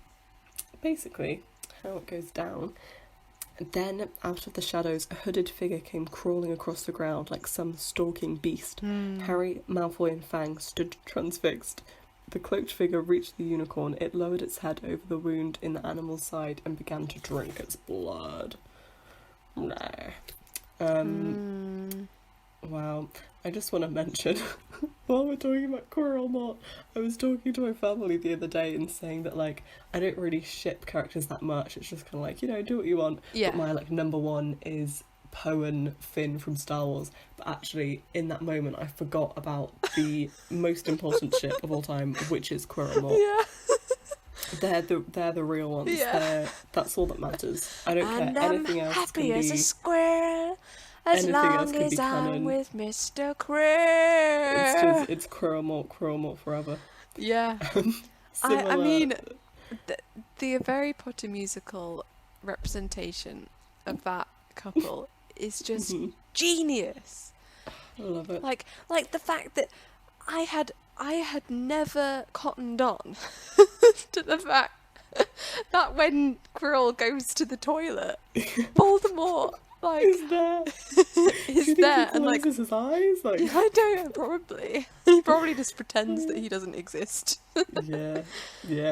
basically how it goes down Then, out of the shadows, a hooded figure came crawling across the ground like some stalking beast. Harry, Malfoy and Fang stood transfixed. The cloaked figure reached the unicorn. It lowered its head over the wound in the animal's side and began to drink its blood. Wow. I just want to mention, while we're talking about Quirrell Mott, I was talking to my family the other day and saying that, like, I don't really ship characters that much. It's just kind of like, you know, do what you want. Yeah. But my, like, number one is Poe and Finn from Star Wars. But actually, in that moment, I forgot about the most important ship of all time, which is Quirrell Mott. Yeah. They're the real ones. Yeah. That's all that matters. I don't care. And Anything I'm else happy can as be... a squirrel, as anything else long could be as I'm canon. with Mr. Quirrell. It's Quirrell Mott forever. Yeah. Similar... I mean, the Harry Potter musical representation of that couple is just genius. I love it. Like the fact that I had never cottoned on to the fact that when Quirrell goes to the toilet, Voldemort Is there? is Do you there think he and like closes his eyes? Like... I don't know, probably he probably just pretends that he doesn't exist. yeah.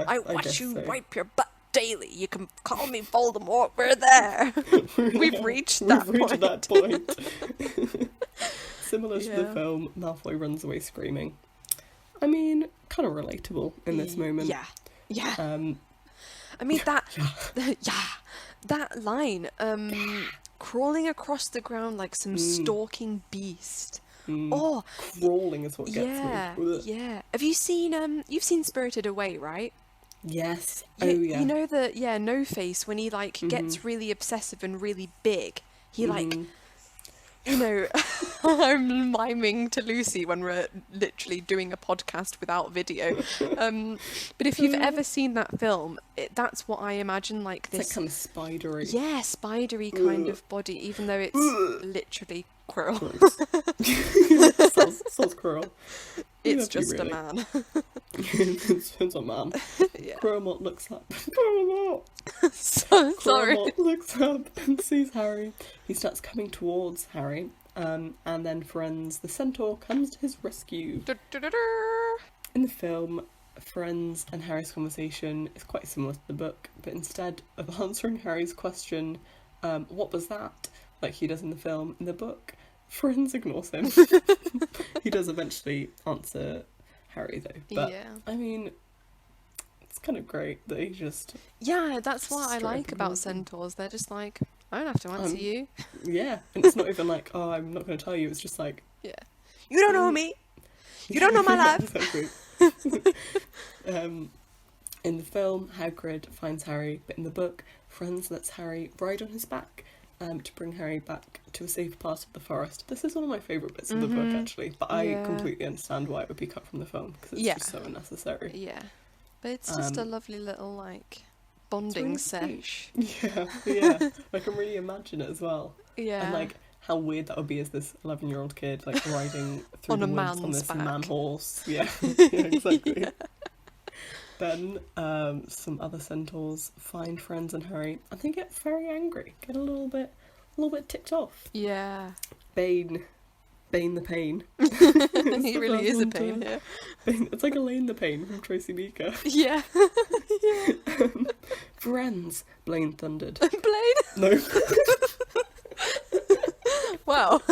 I guess watch you so. wipe your butt daily. You can call me Voldemort. We're there. We've reached that point. Similar to the film, Malfoy runs away screaming. I mean, kind of relatable in this moment. Yeah. I mean that. That line. Crawling across the ground like some stalking beast. Oh, crawling is what gets me. Yeah. Have you seen you've seen Spirited Away, right? Yes. You know the No Face when he like gets really obsessive and really big. He like, you know, I'm miming to Lucy when we're literally doing a podcast without video. But if you've ever seen that film, that's what I imagine like this. It's like kind of spidery. Yeah, spidery kind of body, even though it's literally Quirrell. Sounds Quirrell. It's just a man. It's a man. Yeah. Quirrell Mott looks up. Quirrell Sorry. Mott looks up and sees Harry. He starts coming towards Harry, and then Friends, the centaur, comes to his rescue. In the film, Friends and Harry's conversation is quite similar to the book, but instead of answering Harry's question, what was that, like he does in the film, in the book, Friends ignores him. He does eventually answer Harry though, but I mean, it's kind of great that he just... Yeah, that's what I like about centaurs. They're just like, I don't have to answer you. Yeah, and it's not even like, oh, I'm not going to tell you, it's just like... Yeah. You don't know me! You don't know my life! Exactly. In the film, Hagrid finds Harry, but in the book, Friends lets Harry ride on his back to bring Harry back to a safe part of the forest. This is one of my favourite bits of the book, actually, but I completely understand why it would be cut from the film, because it's just so unnecessary. Yeah, but it's just a lovely little, like, bonding sesh. Yeah. I can really imagine it as well. Yeah. And, like, how weird that would be as this 11-year-old kid, like, riding through on the a woods man's on this back. Manhorse. Yeah, exactly. Then some other centaurs find Friends and Harry, and they get very angry, get a little bit ticked off. Yeah. Bane the Pain. He really is a pain here. It's like Elaine the Pain from Tracy Beaker. Yeah. Friends, Blaine thundered. Blaine? No. Wow,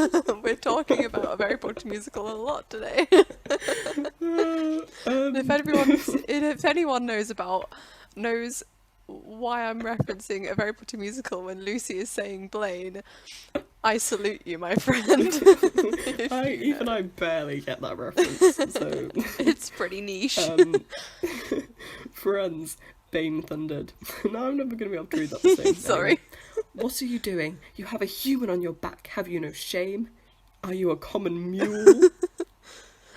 we're talking about a Harry Potter musical a lot today. If anyone knows why I'm referencing a Harry Potter musical when Lucy is saying Blaine, I salute you, my friend. I barely get that reference, so it's pretty niche. Friends, Bane thundered. No, I'm never going to be able to read that the same. Sorry. Anyway. What are you doing? You have a human on your back. Have you no shame? Are you a common mule?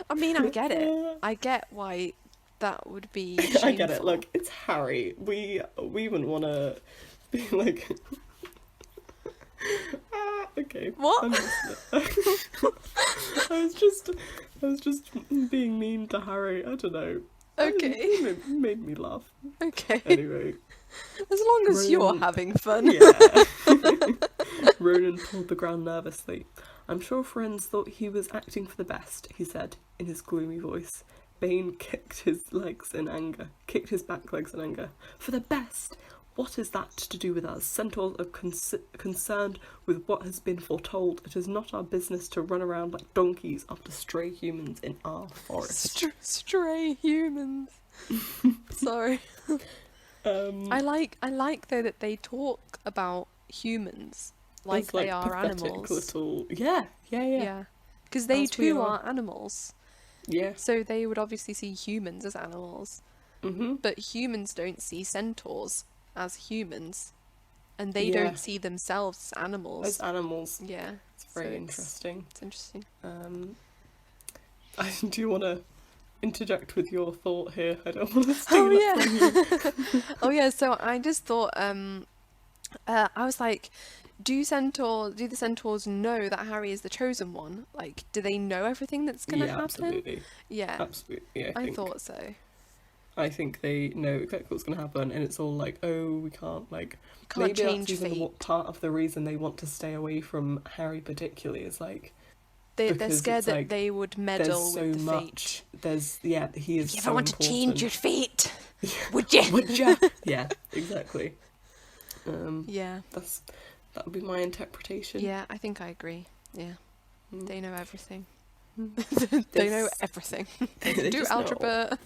I mean, I get it. I get why that would be shameful. I get it. Look, it's Harry. We wouldn't want to be like... okay. What? I was just being mean to Harry. I don't know. Okay. It made me laugh. Okay. Anyway. As long as you're Ronan- having fun. Yeah. Ronan pulled the ground nervously. I'm sure friends thought he was acting for the best, he said, in his gloomy voice. Bane kicked his back legs in anger. For the best? What is that to do with us? Centaurs are concerned with what has been foretold. It is not our business to run around like donkeys after stray humans in our forest. Stray humans. Sorry. I like though that they talk about humans like they are animals. Little... Yeah. Because they too are animals. Yeah. So they would obviously see humans as animals. Mm-hmm. But humans don't see centaurs as humans. And they don't see themselves as animals. As animals. Yeah. It's very interesting. It's interesting. Do you want to interject with your thought here? I don't want to steal it from you. Oh yeah, so I just thought, I was like, do the centaurs know that Harry is the chosen one? Like, do they know everything that's going to happen? Absolutely. Yeah. Absolutely. I thought so. I think they know exactly what's going to happen, and it's all like, oh, we can't, like... Can't maybe change that's even fate. part of the reason they want to stay away from Harry particularly, is like... They're scared that they would meddle with the fate. He is so important. If you ever want to change your fate, would you? Would you? Yeah, exactly. Yeah. That would be my interpretation. Yeah, I think I agree. Yeah. They know everything. Mm. They know everything. They do algebra.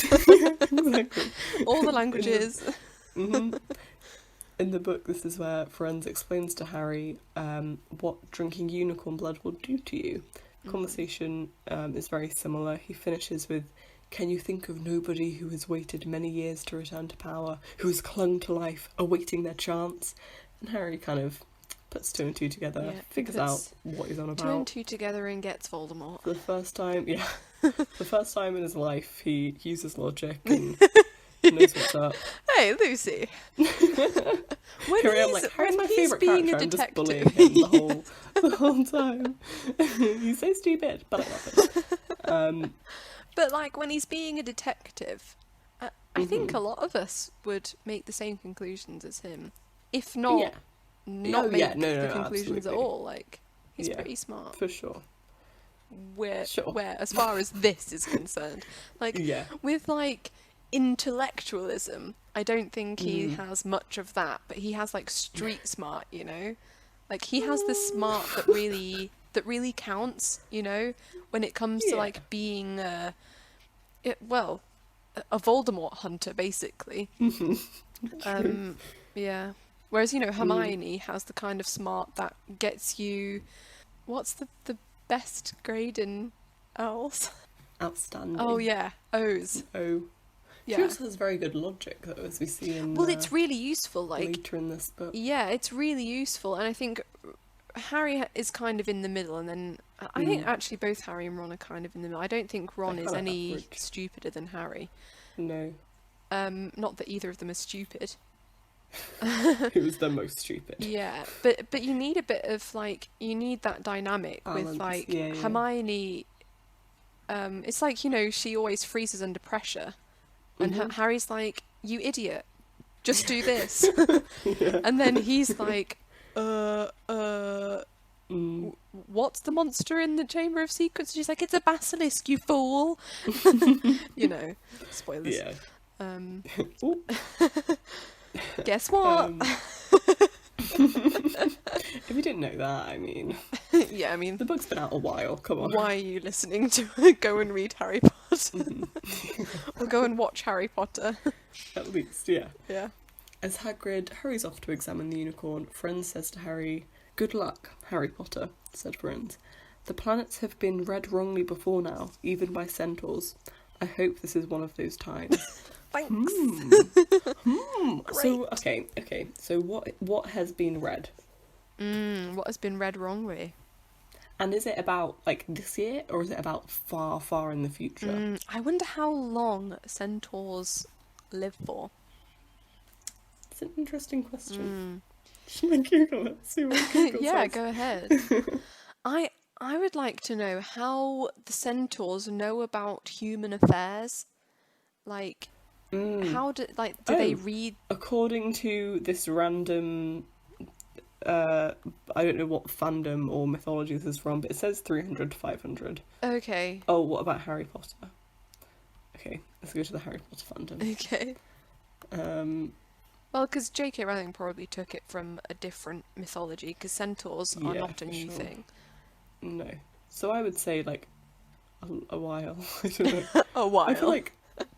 Exactly. All the languages. Mm-hmm. In the book, this is where Firenze explains to Harry what drinking unicorn blood will do to you. The conversation is very similar. He finishes with, "Can you think of nobody who has waited many years to return to power, who has clung to life, awaiting their chance?" And Harry kind of puts two and two together, figures out what he's on about. 2 and 2 together and gets Voldemort. For the first time, the first time in his life, he uses logic and knows what's up. Hey, Lucy. Here I am, like, Harry's my favourite character. I'm just bullying him the whole time. He's so stupid, but I love him. But like when he's being a detective, I think a lot of us would make the same conclusions as him, if not make the conclusions absolutely. at all. Like he's pretty smart for sure. Where as far as this is concerned, like with like intellectualism, I don't think he has much of that, but he has like street smart, you know, like he has the smart that really counts, you know, when it comes to like being a Voldemort hunter, basically. Yeah. Whereas, you know, Hermione has the kind of smart that gets you... What's the best grade in owls? Outstanding. Oh, yeah. O's. O. Yeah. She also has very good logic, though, as we see in... Well, it's really useful, like... later in this book. Yeah, it's really useful, and I think Harry is kind of in the middle, and then... I think actually both Harry and Ron are kind of in the middle. I don't think Ron is any average. stupider than Harry. No. Not that either of them is stupid. Who's the most stupid? Yeah, but you need a bit of like you need that dynamic with like Hermione. It's like, you know, she always freezes under pressure, and Harry's like, "You idiot, just do this," and then he's like, "What's the monster in the Chamber of Secrets?" She's like, "It's a basilisk, you fool." You know, spoilers. Yeah. Guess what? If you didn't know that, I mean... Yeah, I mean... The book's been out a while, come on. Why are you listening to it? Go and read Harry Potter. Or go and watch Harry Potter. At least, yeah. Yeah. As Hagrid hurries off to examine the unicorn, Firenze says to Harry, "Good luck, Harry Potter," said Firenze. "The planets have been read wrongly before now, even by centaurs. I hope this is one of those times." Thanks. So, okay. So what has been read? What has been read wrongly? And is it about, like, this year, or is it about far, far in the future? I wonder how long centaurs live for. It's an interesting question. Should I Google it? See what Google Yeah, says? go ahead. I would like to know how the centaurs know about human affairs. Like, Mm. how do they Oh, read? according to this random, I don't know what fandom or mythology this is from, but it says 300 to 500. Okay, Oh, what about Harry Potter? Okay, let's go to the Harry Potter fandom. okay. Um, Well, because J.K. Rowling probably took it from a different mythology, because centaurs are yeah, not a for new sure. thing. No. So I would say, like, a while. I don't know. A I feel while. like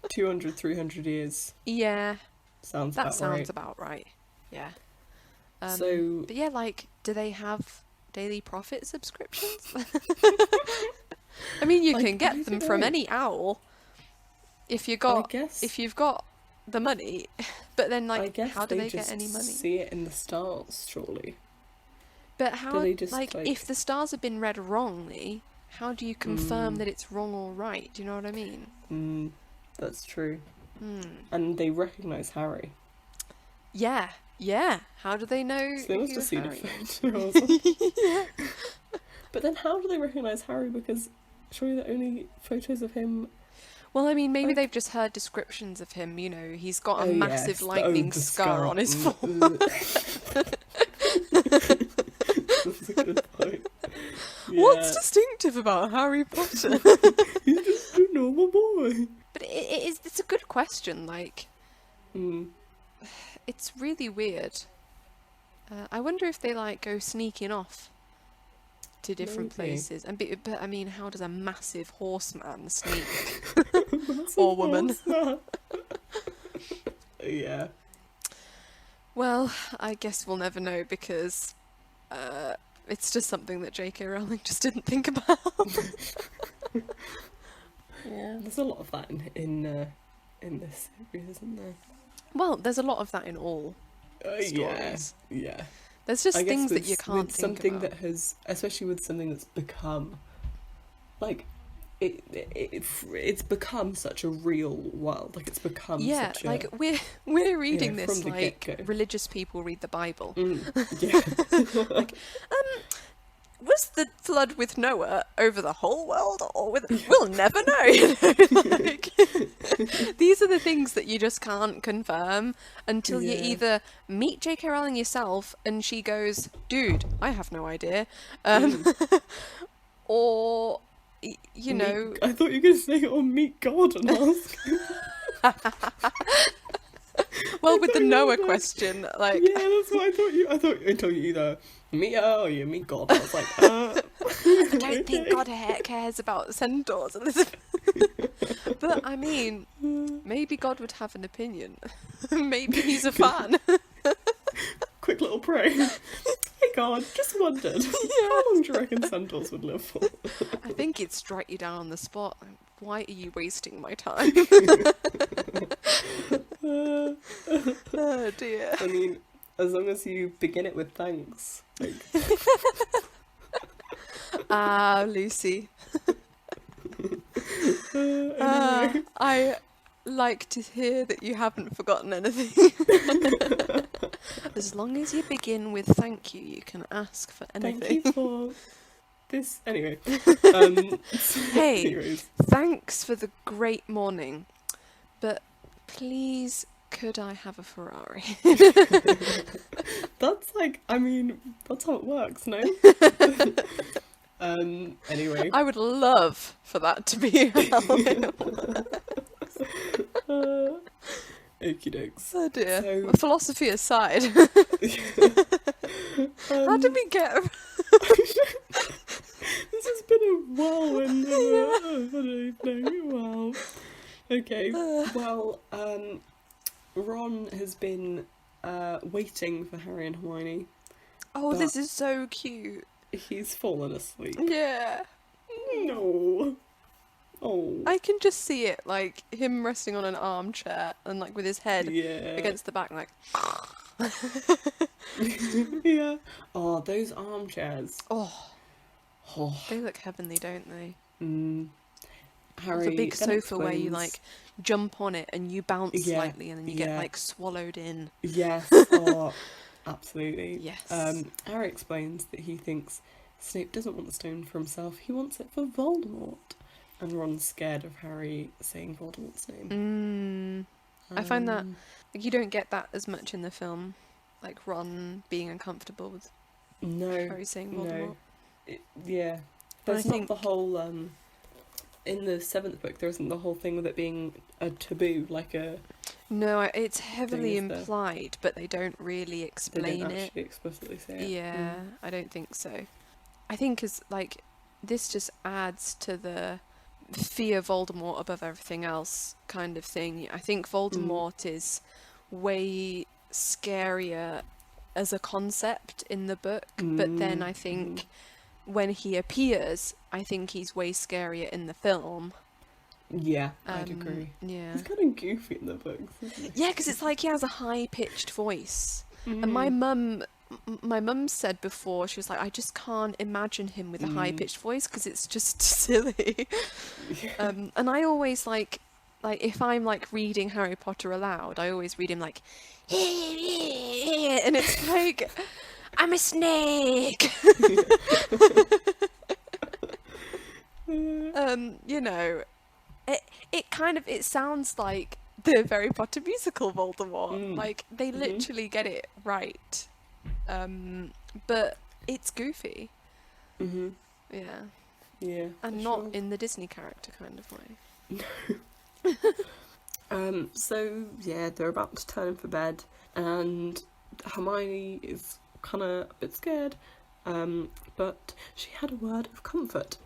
200, 300 years Yeah, sounds that about sounds right. about right. Yeah. So, But yeah, like, do they have daily profit subscriptions? I mean, you like, can I get them don't from know. any owl if you I got guess if you've got the money. But then, I like, guess how do they they get just any money? see it in the stars, surely. But Do how, they just like, if the stars have been read wrongly, how do you confirm mm, that it's wrong or right? Do you know what I mean? mm, that's true. Hmm. And they recognise Harry. Yeah, yeah. How do they know So they must who have seen a Harry is? photo or something. Yeah. But then how do they recognise Harry? Because surely the only photos of him, Well, I mean, maybe like, they've just heard descriptions of him. You know, he's got a oh massive yes, lightning the scar scar. on his Mm, forehead. that's a good point. What's Yeah, distinctive about Harry Potter? he's just a normal boy. But it's a good question. Like, Mm, it's really weird. I wonder if they like go sneaking off to different maybe. places. But I mean, how does a massive horseman sneak? That's Or a woman? false man. Yeah. Well, I guess we'll never know because it's just something that J.K. Rowling just didn't think about. Yeah. There's a lot of that in this series, isn't there? Well, there's a lot of that in all Yeah, stories. yeah. There's just I guess things with, that you can't with think something about. that has, especially with something that's become, like, it's become such a real world. Like, it's become Yeah, such like a, we're reading from this the like get-go. religious people read the Bible. Yeah. Like, was the flood with Noah over the whole world or with? We'll never know. You know? Like, these are the things that you just can't confirm until you Yeah. either meet J.K. Rowling yourself and she goes, "Dude, I have no idea," or you know. I thought you were going to say, or meet God and ask. Well, with the Noah like, question, like, yeah, that's what I thought you. I told you either meet her or you meet God. I was like, I don't okay. think God cares about centaurs, Elizabeth. But I mean, maybe God would have an opinion. Maybe he's a fan. Quick little pray. Hey God, just wondered, how long do you reckon centaurs would live for? I think he'd strike you down on the spot. Why are you wasting my time? Oh dear. I mean, as long as you begin it with thanks. Like, Ah, Lucy. anyway. I like to hear that you haven't forgotten anything. As long as you begin with thank you, you can ask for anything. Thank you for this. Anyway. Hey, anyways. thanks for the great morning, but please could I have a Ferrari? That's like, I mean, that's how it works, no? Anyway. I would love for that to be how it Okie dokes. Oh dear. So- Philosophy aside, how did we get? This has been a whirlwind of an evening. Wow. Okay. Well, Ron has been waiting for Harry and Hermione. Oh, But- this is so cute. He's fallen asleep. Yeah. No. Oh. I can just see it, like him resting on an armchair and like with his head Yeah. against the back, like. Yeah. Oh, those armchairs. Oh, Oh. they look heavenly, don't they? Harry. The big then sofa where you explains- like jump on it and you bounce Yeah, slightly and then you get yeah. like swallowed in. Yes. Oh, absolutely. Yes. Harry explains that he thinks Snape doesn't want the stone for himself. He wants it for Voldemort. And Ron's scared of Harry saying Voldemort's name. I find that like, you don't get that as much in the film, like Ron being uncomfortable with Harry saying Voldemort. Yeah. There's not the whole in the 7th book. There isn't the whole thing with it being a taboo, like a. No, it's heavily implied, but they don't really explain they don't actually explicitly say it. Yeah, I don't think so. I think as like this just adds to the fear Voldemort above everything else kind of thing. I think Voldemort is way scarier as a concept in the book, but then I think when he appears, I think he's way scarier in the film. Yeah, I'd agree. Yeah. He's kind of goofy in the books, isn't he? Yeah, because it's like he has a high-pitched voice. And my mum said before, she was like, I just can't imagine him with a high-pitched voice because it's just silly. Yeah. And I always like if I'm like reading Harry Potter aloud, I always read him like, and it's like, I'm a snake. You know, it sounds like the Harry Potter musical Voldemort. Like they literally get it right. But it's goofy. Yeah. Yeah. And not in the Disney character kind of way. So yeah, they're about to turn in for bed, and Hermione is kind of a bit scared, but she had a word of comfort.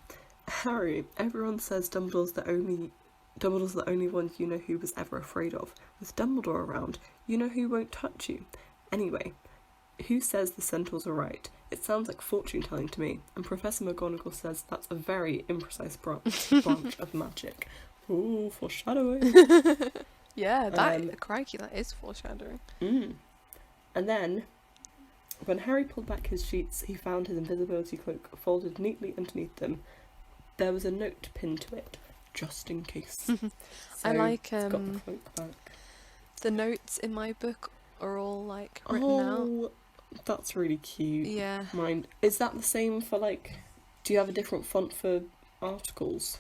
Harry, everyone says Dumbledore's the only one you know who was ever afraid of. With Dumbledore around, you know who won't touch you. Anyway, who says the centaurs are right? It sounds like fortune-telling to me, and Professor McGonagall says that's a very imprecise branch of magic. Ooh, foreshadowing. Yeah, crikey, that is foreshadowing. And then, when Harry pulled back his sheets, he found his invisibility cloak folded neatly underneath them. There was a note pinned to it, just in case. So I like got the cloak back. The notes in my book are all like written out. That's really cute. Yeah. Mine is that the same for like? Do you have a different font for articles?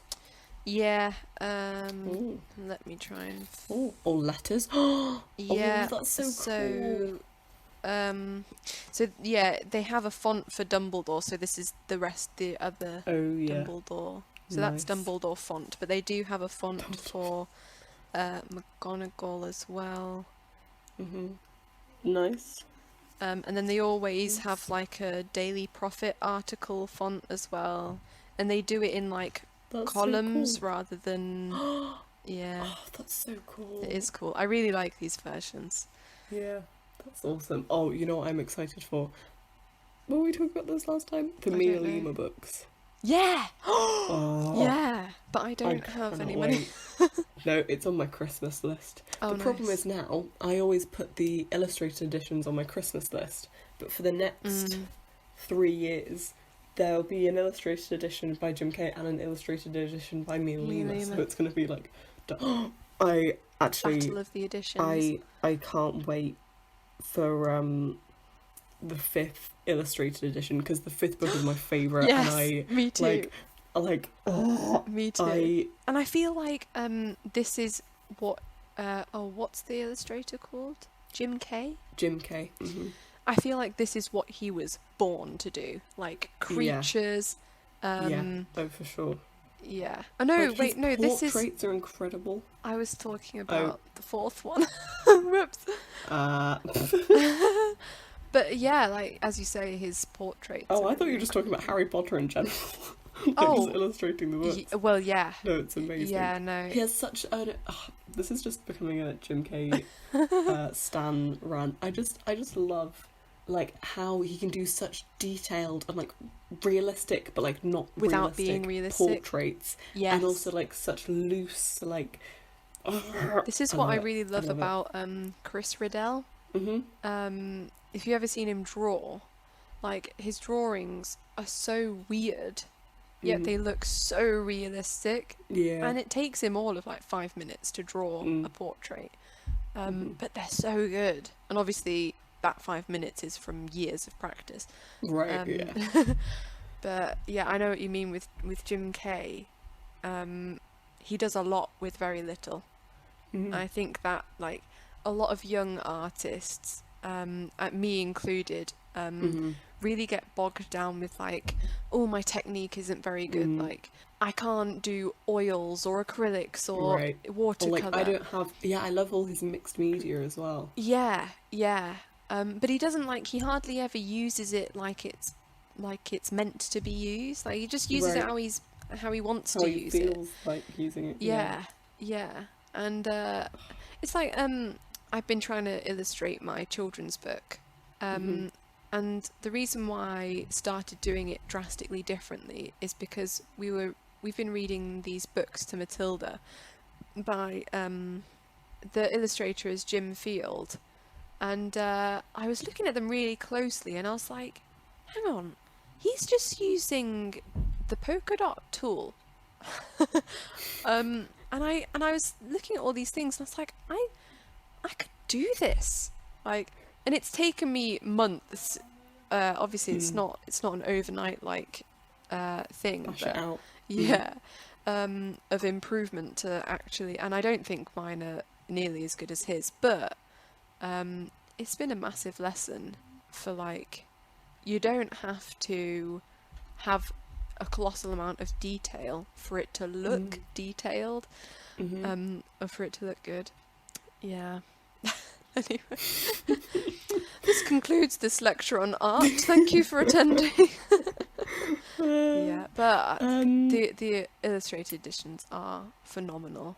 Yeah. Let me try and. Or letters. Yeah. Oh, that's so cool. So yeah, they have a font for Dumbledore. So this is the other Dumbledore. So that's Dumbledore font, but they do have a font for McGonagall as well. Nice. And then they always have like a Daily Prophet article font as well, and they do it in like columns rather than yeah. Oh, that's so cool. It is cool. I really like these versions. Yeah, that's awesome. Oh, you know what I'm excited for? Were we talking about this last time? The Mia Lima books. Yeah. Yeah, but I don't have any money. No, it's on my Christmas list. The problem is now I always put the illustrated editions on my Christmas list, but for the next 3 years there'll be an illustrated edition by Jim Kay and an illustrated edition by Mia Lima. So it's going to be like I actually Battle of the Editions. I can't wait for the 5th illustrated edition, because the 5th book is my favourite. Yes, and me too. Me too. And I feel like this is what what's the illustrator called? Jim Kay? Jim Kay. I feel like this is what he was born to do. Like creatures. Yeah. Oh, for sure. Yeah. Oh no, like, wait, no, this is portraits are incredible. I was talking about the 4th one. Whoops. But yeah, like as you say, his portraits. Oh, I thought you were just talking about Harry Potter in general. He's illustrating the books. Well, yeah. No, it's amazing. Yeah, no. He has such a. This is just becoming a Jim Kay stan rant. I just love like how he can do such detailed and like realistic, but like not without being realistic portraits. Yes. And also like such loose like. This is what I really love about Chris Riddell. If you've ever seen him draw, like his drawings are so weird, yet they look so realistic. Yeah. And it takes him all of like 5 minutes to draw a portrait. But they're so good. And obviously that 5 minutes is from years of practice. Right, yeah. But yeah, I know what you mean with Jim Kay. he does a lot with very little. Mm-hmm. I think that like a lot of young artists, me included, really get bogged down with like, oh, my technique isn't very good. Like, I can't do oils or acrylics or Right. Or watercolor. I don't have. Yeah, I love all his mixed media as well. Yeah, yeah. But he doesn't he hardly ever uses it like it's meant to be used. Like he just uses it how he wants How to he use it. feels like using it. Yeah, yeah. And it's like I've been trying to illustrate my children's book. And the reason why I started doing it drastically differently is because we've been reading these books to Matilda by the illustrator is Jim Field, and I was looking at them really closely, and I was like, hang on, he's just using the polka dot tool. And I was looking at all these things, and I was like, I could do this, like, and it's taken me months. Obviously, it's not an overnight thing, Bash but it out. yeah, of improvement to actually, and I don't think mine are nearly as good as his, but it's been a massive lesson for like, you don't have to have a colossal amount of detail for it to look detailed, or for it to look good. Yeah. Anyway, this concludes this lecture on art. Thank you for attending. Yeah, but the illustrated editions are phenomenal.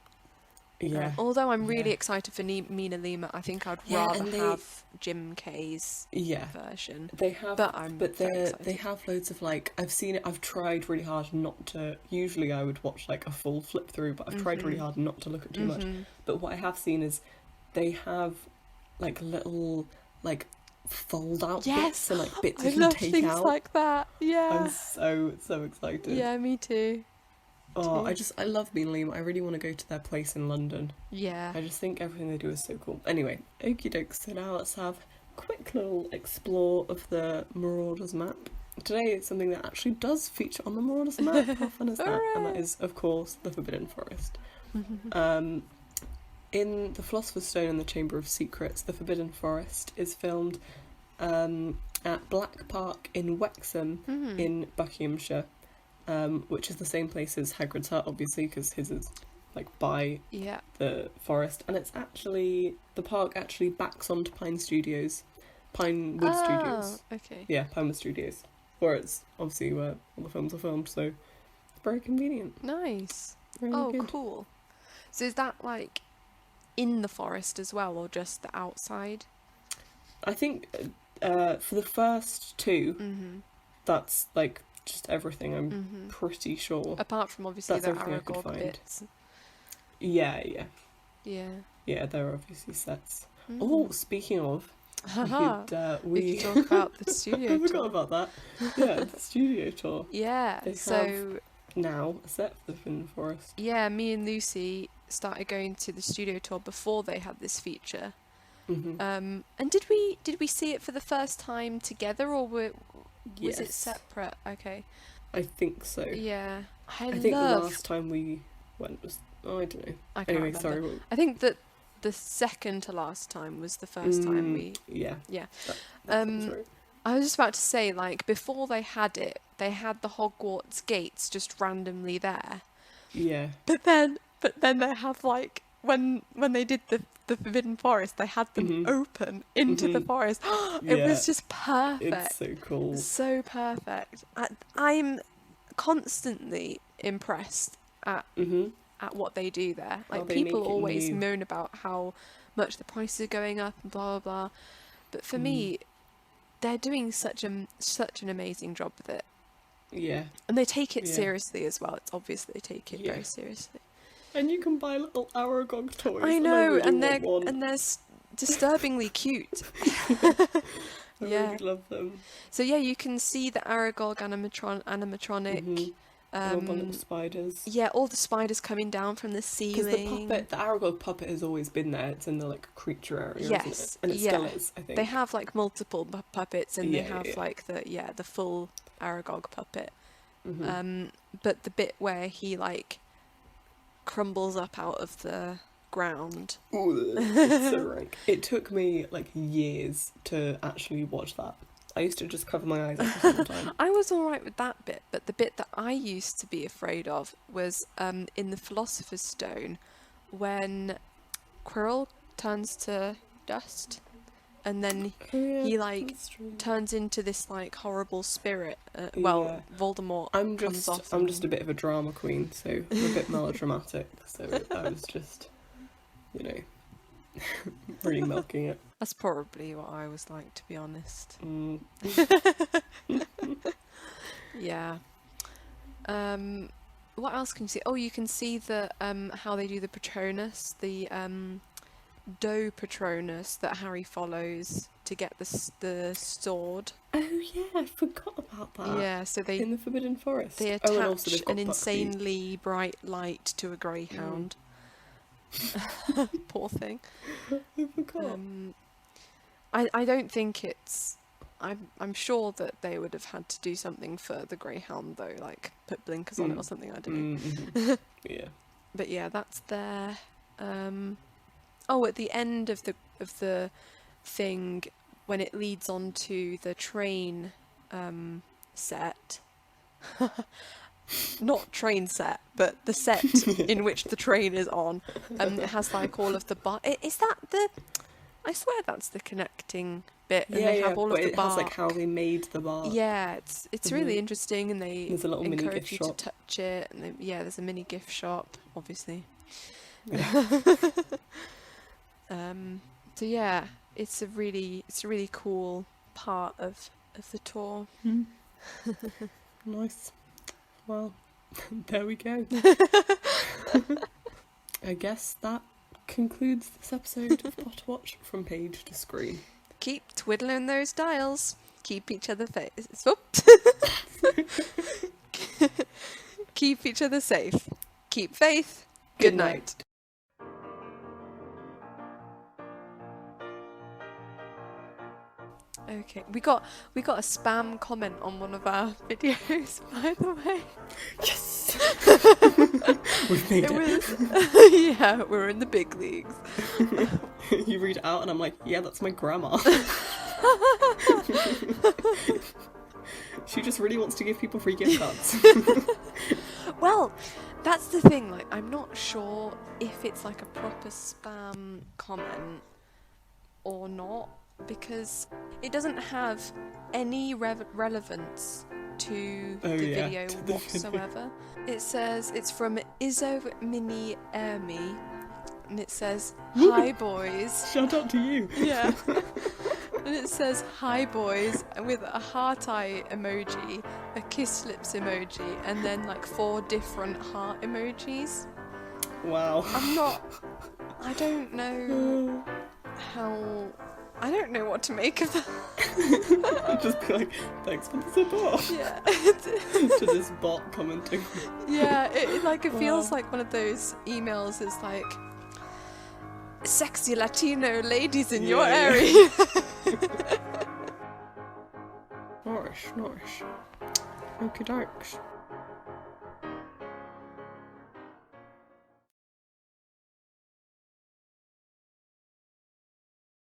Yeah. Although I'm really excited for Mina Lima, I think I'd rather have Jim Kay's version. They have, but they have loads of like, I've seen it. I've tried really hard not to. Usually, I would watch like a full flip through, but I've tried really hard not to look at too much. But what I have seen is they have like little like fold out bits and like bits you can take things out like that. Yeah, I'm so excited. Yeah, me too. Oh, I love Mina Lima. I really want to go to their place in London. Yeah, I just think everything they do is so cool. Anyway, okie dokes. So now let's have a quick little explore of the Marauders map. Today it's something that actually does feature on the Marauders map. How fun is that? And that is, of course, the Forbidden Forest. In The Philosopher's Stone and the Chamber of Secrets, the Forbidden Forest is filmed at Black Park in Wexham in Buckinghamshire, which is the same place as Hagrid's hut, obviously, because his is like by the forest. And it's actually, the park actually backs onto Pinewood Studios. Okay. Yeah, Pinewood Studios, where it's obviously where all the films are filmed, so very convenient. Nice. Really good. Cool. So is that like in the forest as well, or just the outside? I think for the first two, that's like just everything. I'm pretty sure. Apart from obviously that's the everything I could Aragog find. bits. Yeah. Yeah, there are obviously sets. Oh, speaking of, we could talk about the studio I tour. forgot about that. Yeah, the studio tour. Yeah, They so have now a set for the Forbidden Forest. yeah, me and Lucy started going to the studio tour before they had this feature. And did we see it for the first time together, or was it separate? Okay. I think so. Yeah, I think the last time we went was, I don't know. I can't Anyway, remember. sorry. I think that the second to last time was the first time we. Yeah. Yeah. That's right. I was just about to say, like, before they had it, they had the Hogwarts gates just randomly there. Yeah. But then they have like when they did the Forbidden Forest, they had them open into the forest. It was just perfect. It's so cool. So perfect. I'm constantly impressed at what they do there. Like, people always moan about how much the prices are going up and blah blah blah, but for me, they're doing such an amazing job with it. Yeah. And they take it seriously as well. It's obvious they take it very seriously. And you can buy little Aragog toys. I know, and they're disturbingly cute. I really love them. So yeah, you can see the Aragog animatronic. All the little spiders. Yeah, all the spiders coming down from the ceiling. Because the Aragog puppet has always been there. It's in the like creature area, isn't it? And it still is, I think. They have like multiple puppets, and they have like the full Aragog puppet. But the bit where he like crumbles up out of the ground. Ooh, it's so rank. It took me like years to actually watch that. I used to just cover my eyes every single time. I was alright with that bit, but the bit that I used to be afraid of was in the Philosopher's Stone when Quirrell turns to dust and then he like turns into this like horrible spirit. Voldemort comes off. I'm just a bit of a drama queen, so I'm a bit melodramatic. So I was just, you know, really milking it. That's probably what I was like, to be honest. Yeah. What else can you see? Oh, you can see the how they do the Patronus, the doe Patronus that Harry follows to get the sword. Oh yeah, I forgot about that. Yeah, so they in the Forbidden Forest. they and attach also they've got an Buckbeak. insanely bright light to a greyhound. Poor thing. I forgot. I don't think it's. I'm sure that they would have had to do something for the greyhound though, like put blinkers on it or something. I don't know. Yeah. But yeah, that's there. Oh, at the end of the thing, when it leads on to the train set. Not train set, but the set in which the train is on. It has like all of the bar. Is that the? I swear that's the connecting bit. And they have all of the it bark. has like how they made the bark. Yeah, it's really interesting, and There's a little mini encourage gift you shop. to touch it. And there's a mini gift shop, obviously. Yeah. So yeah, it's a really cool part of the tour. Nice. Well, there we go. I guess that concludes this episode of Potterwatch from page to screen. Keep twiddling those dials. Keep each other Keep each other safe. Keep faith. Good night. Okay, we got a spam comment on one of our videos, by the way. Yes! We've made it. Yeah, we're in the big leagues. You read it out and I'm like, yeah, that's my grandma. She just really wants to give people free gift cards. Well, that's the thing, like, I'm not sure if it's like a proper spam comment or not, because it doesn't have any relevance to the video whatsoever. It says it's from Izzo Mini Ermi, and it says, "Hi boys." Shout out to you. Yeah. And it says, "Hi boys," with a heart eye emoji, a kiss lips emoji, and then like 4 different heart emojis. Wow. I don't know I don't know what to make of that. I'd just be like, thanks for the support. Yeah. To this bot commenting. Yeah, it feels like one of those emails is like, sexy Latino ladies in your area. Nourish. Okie dokes.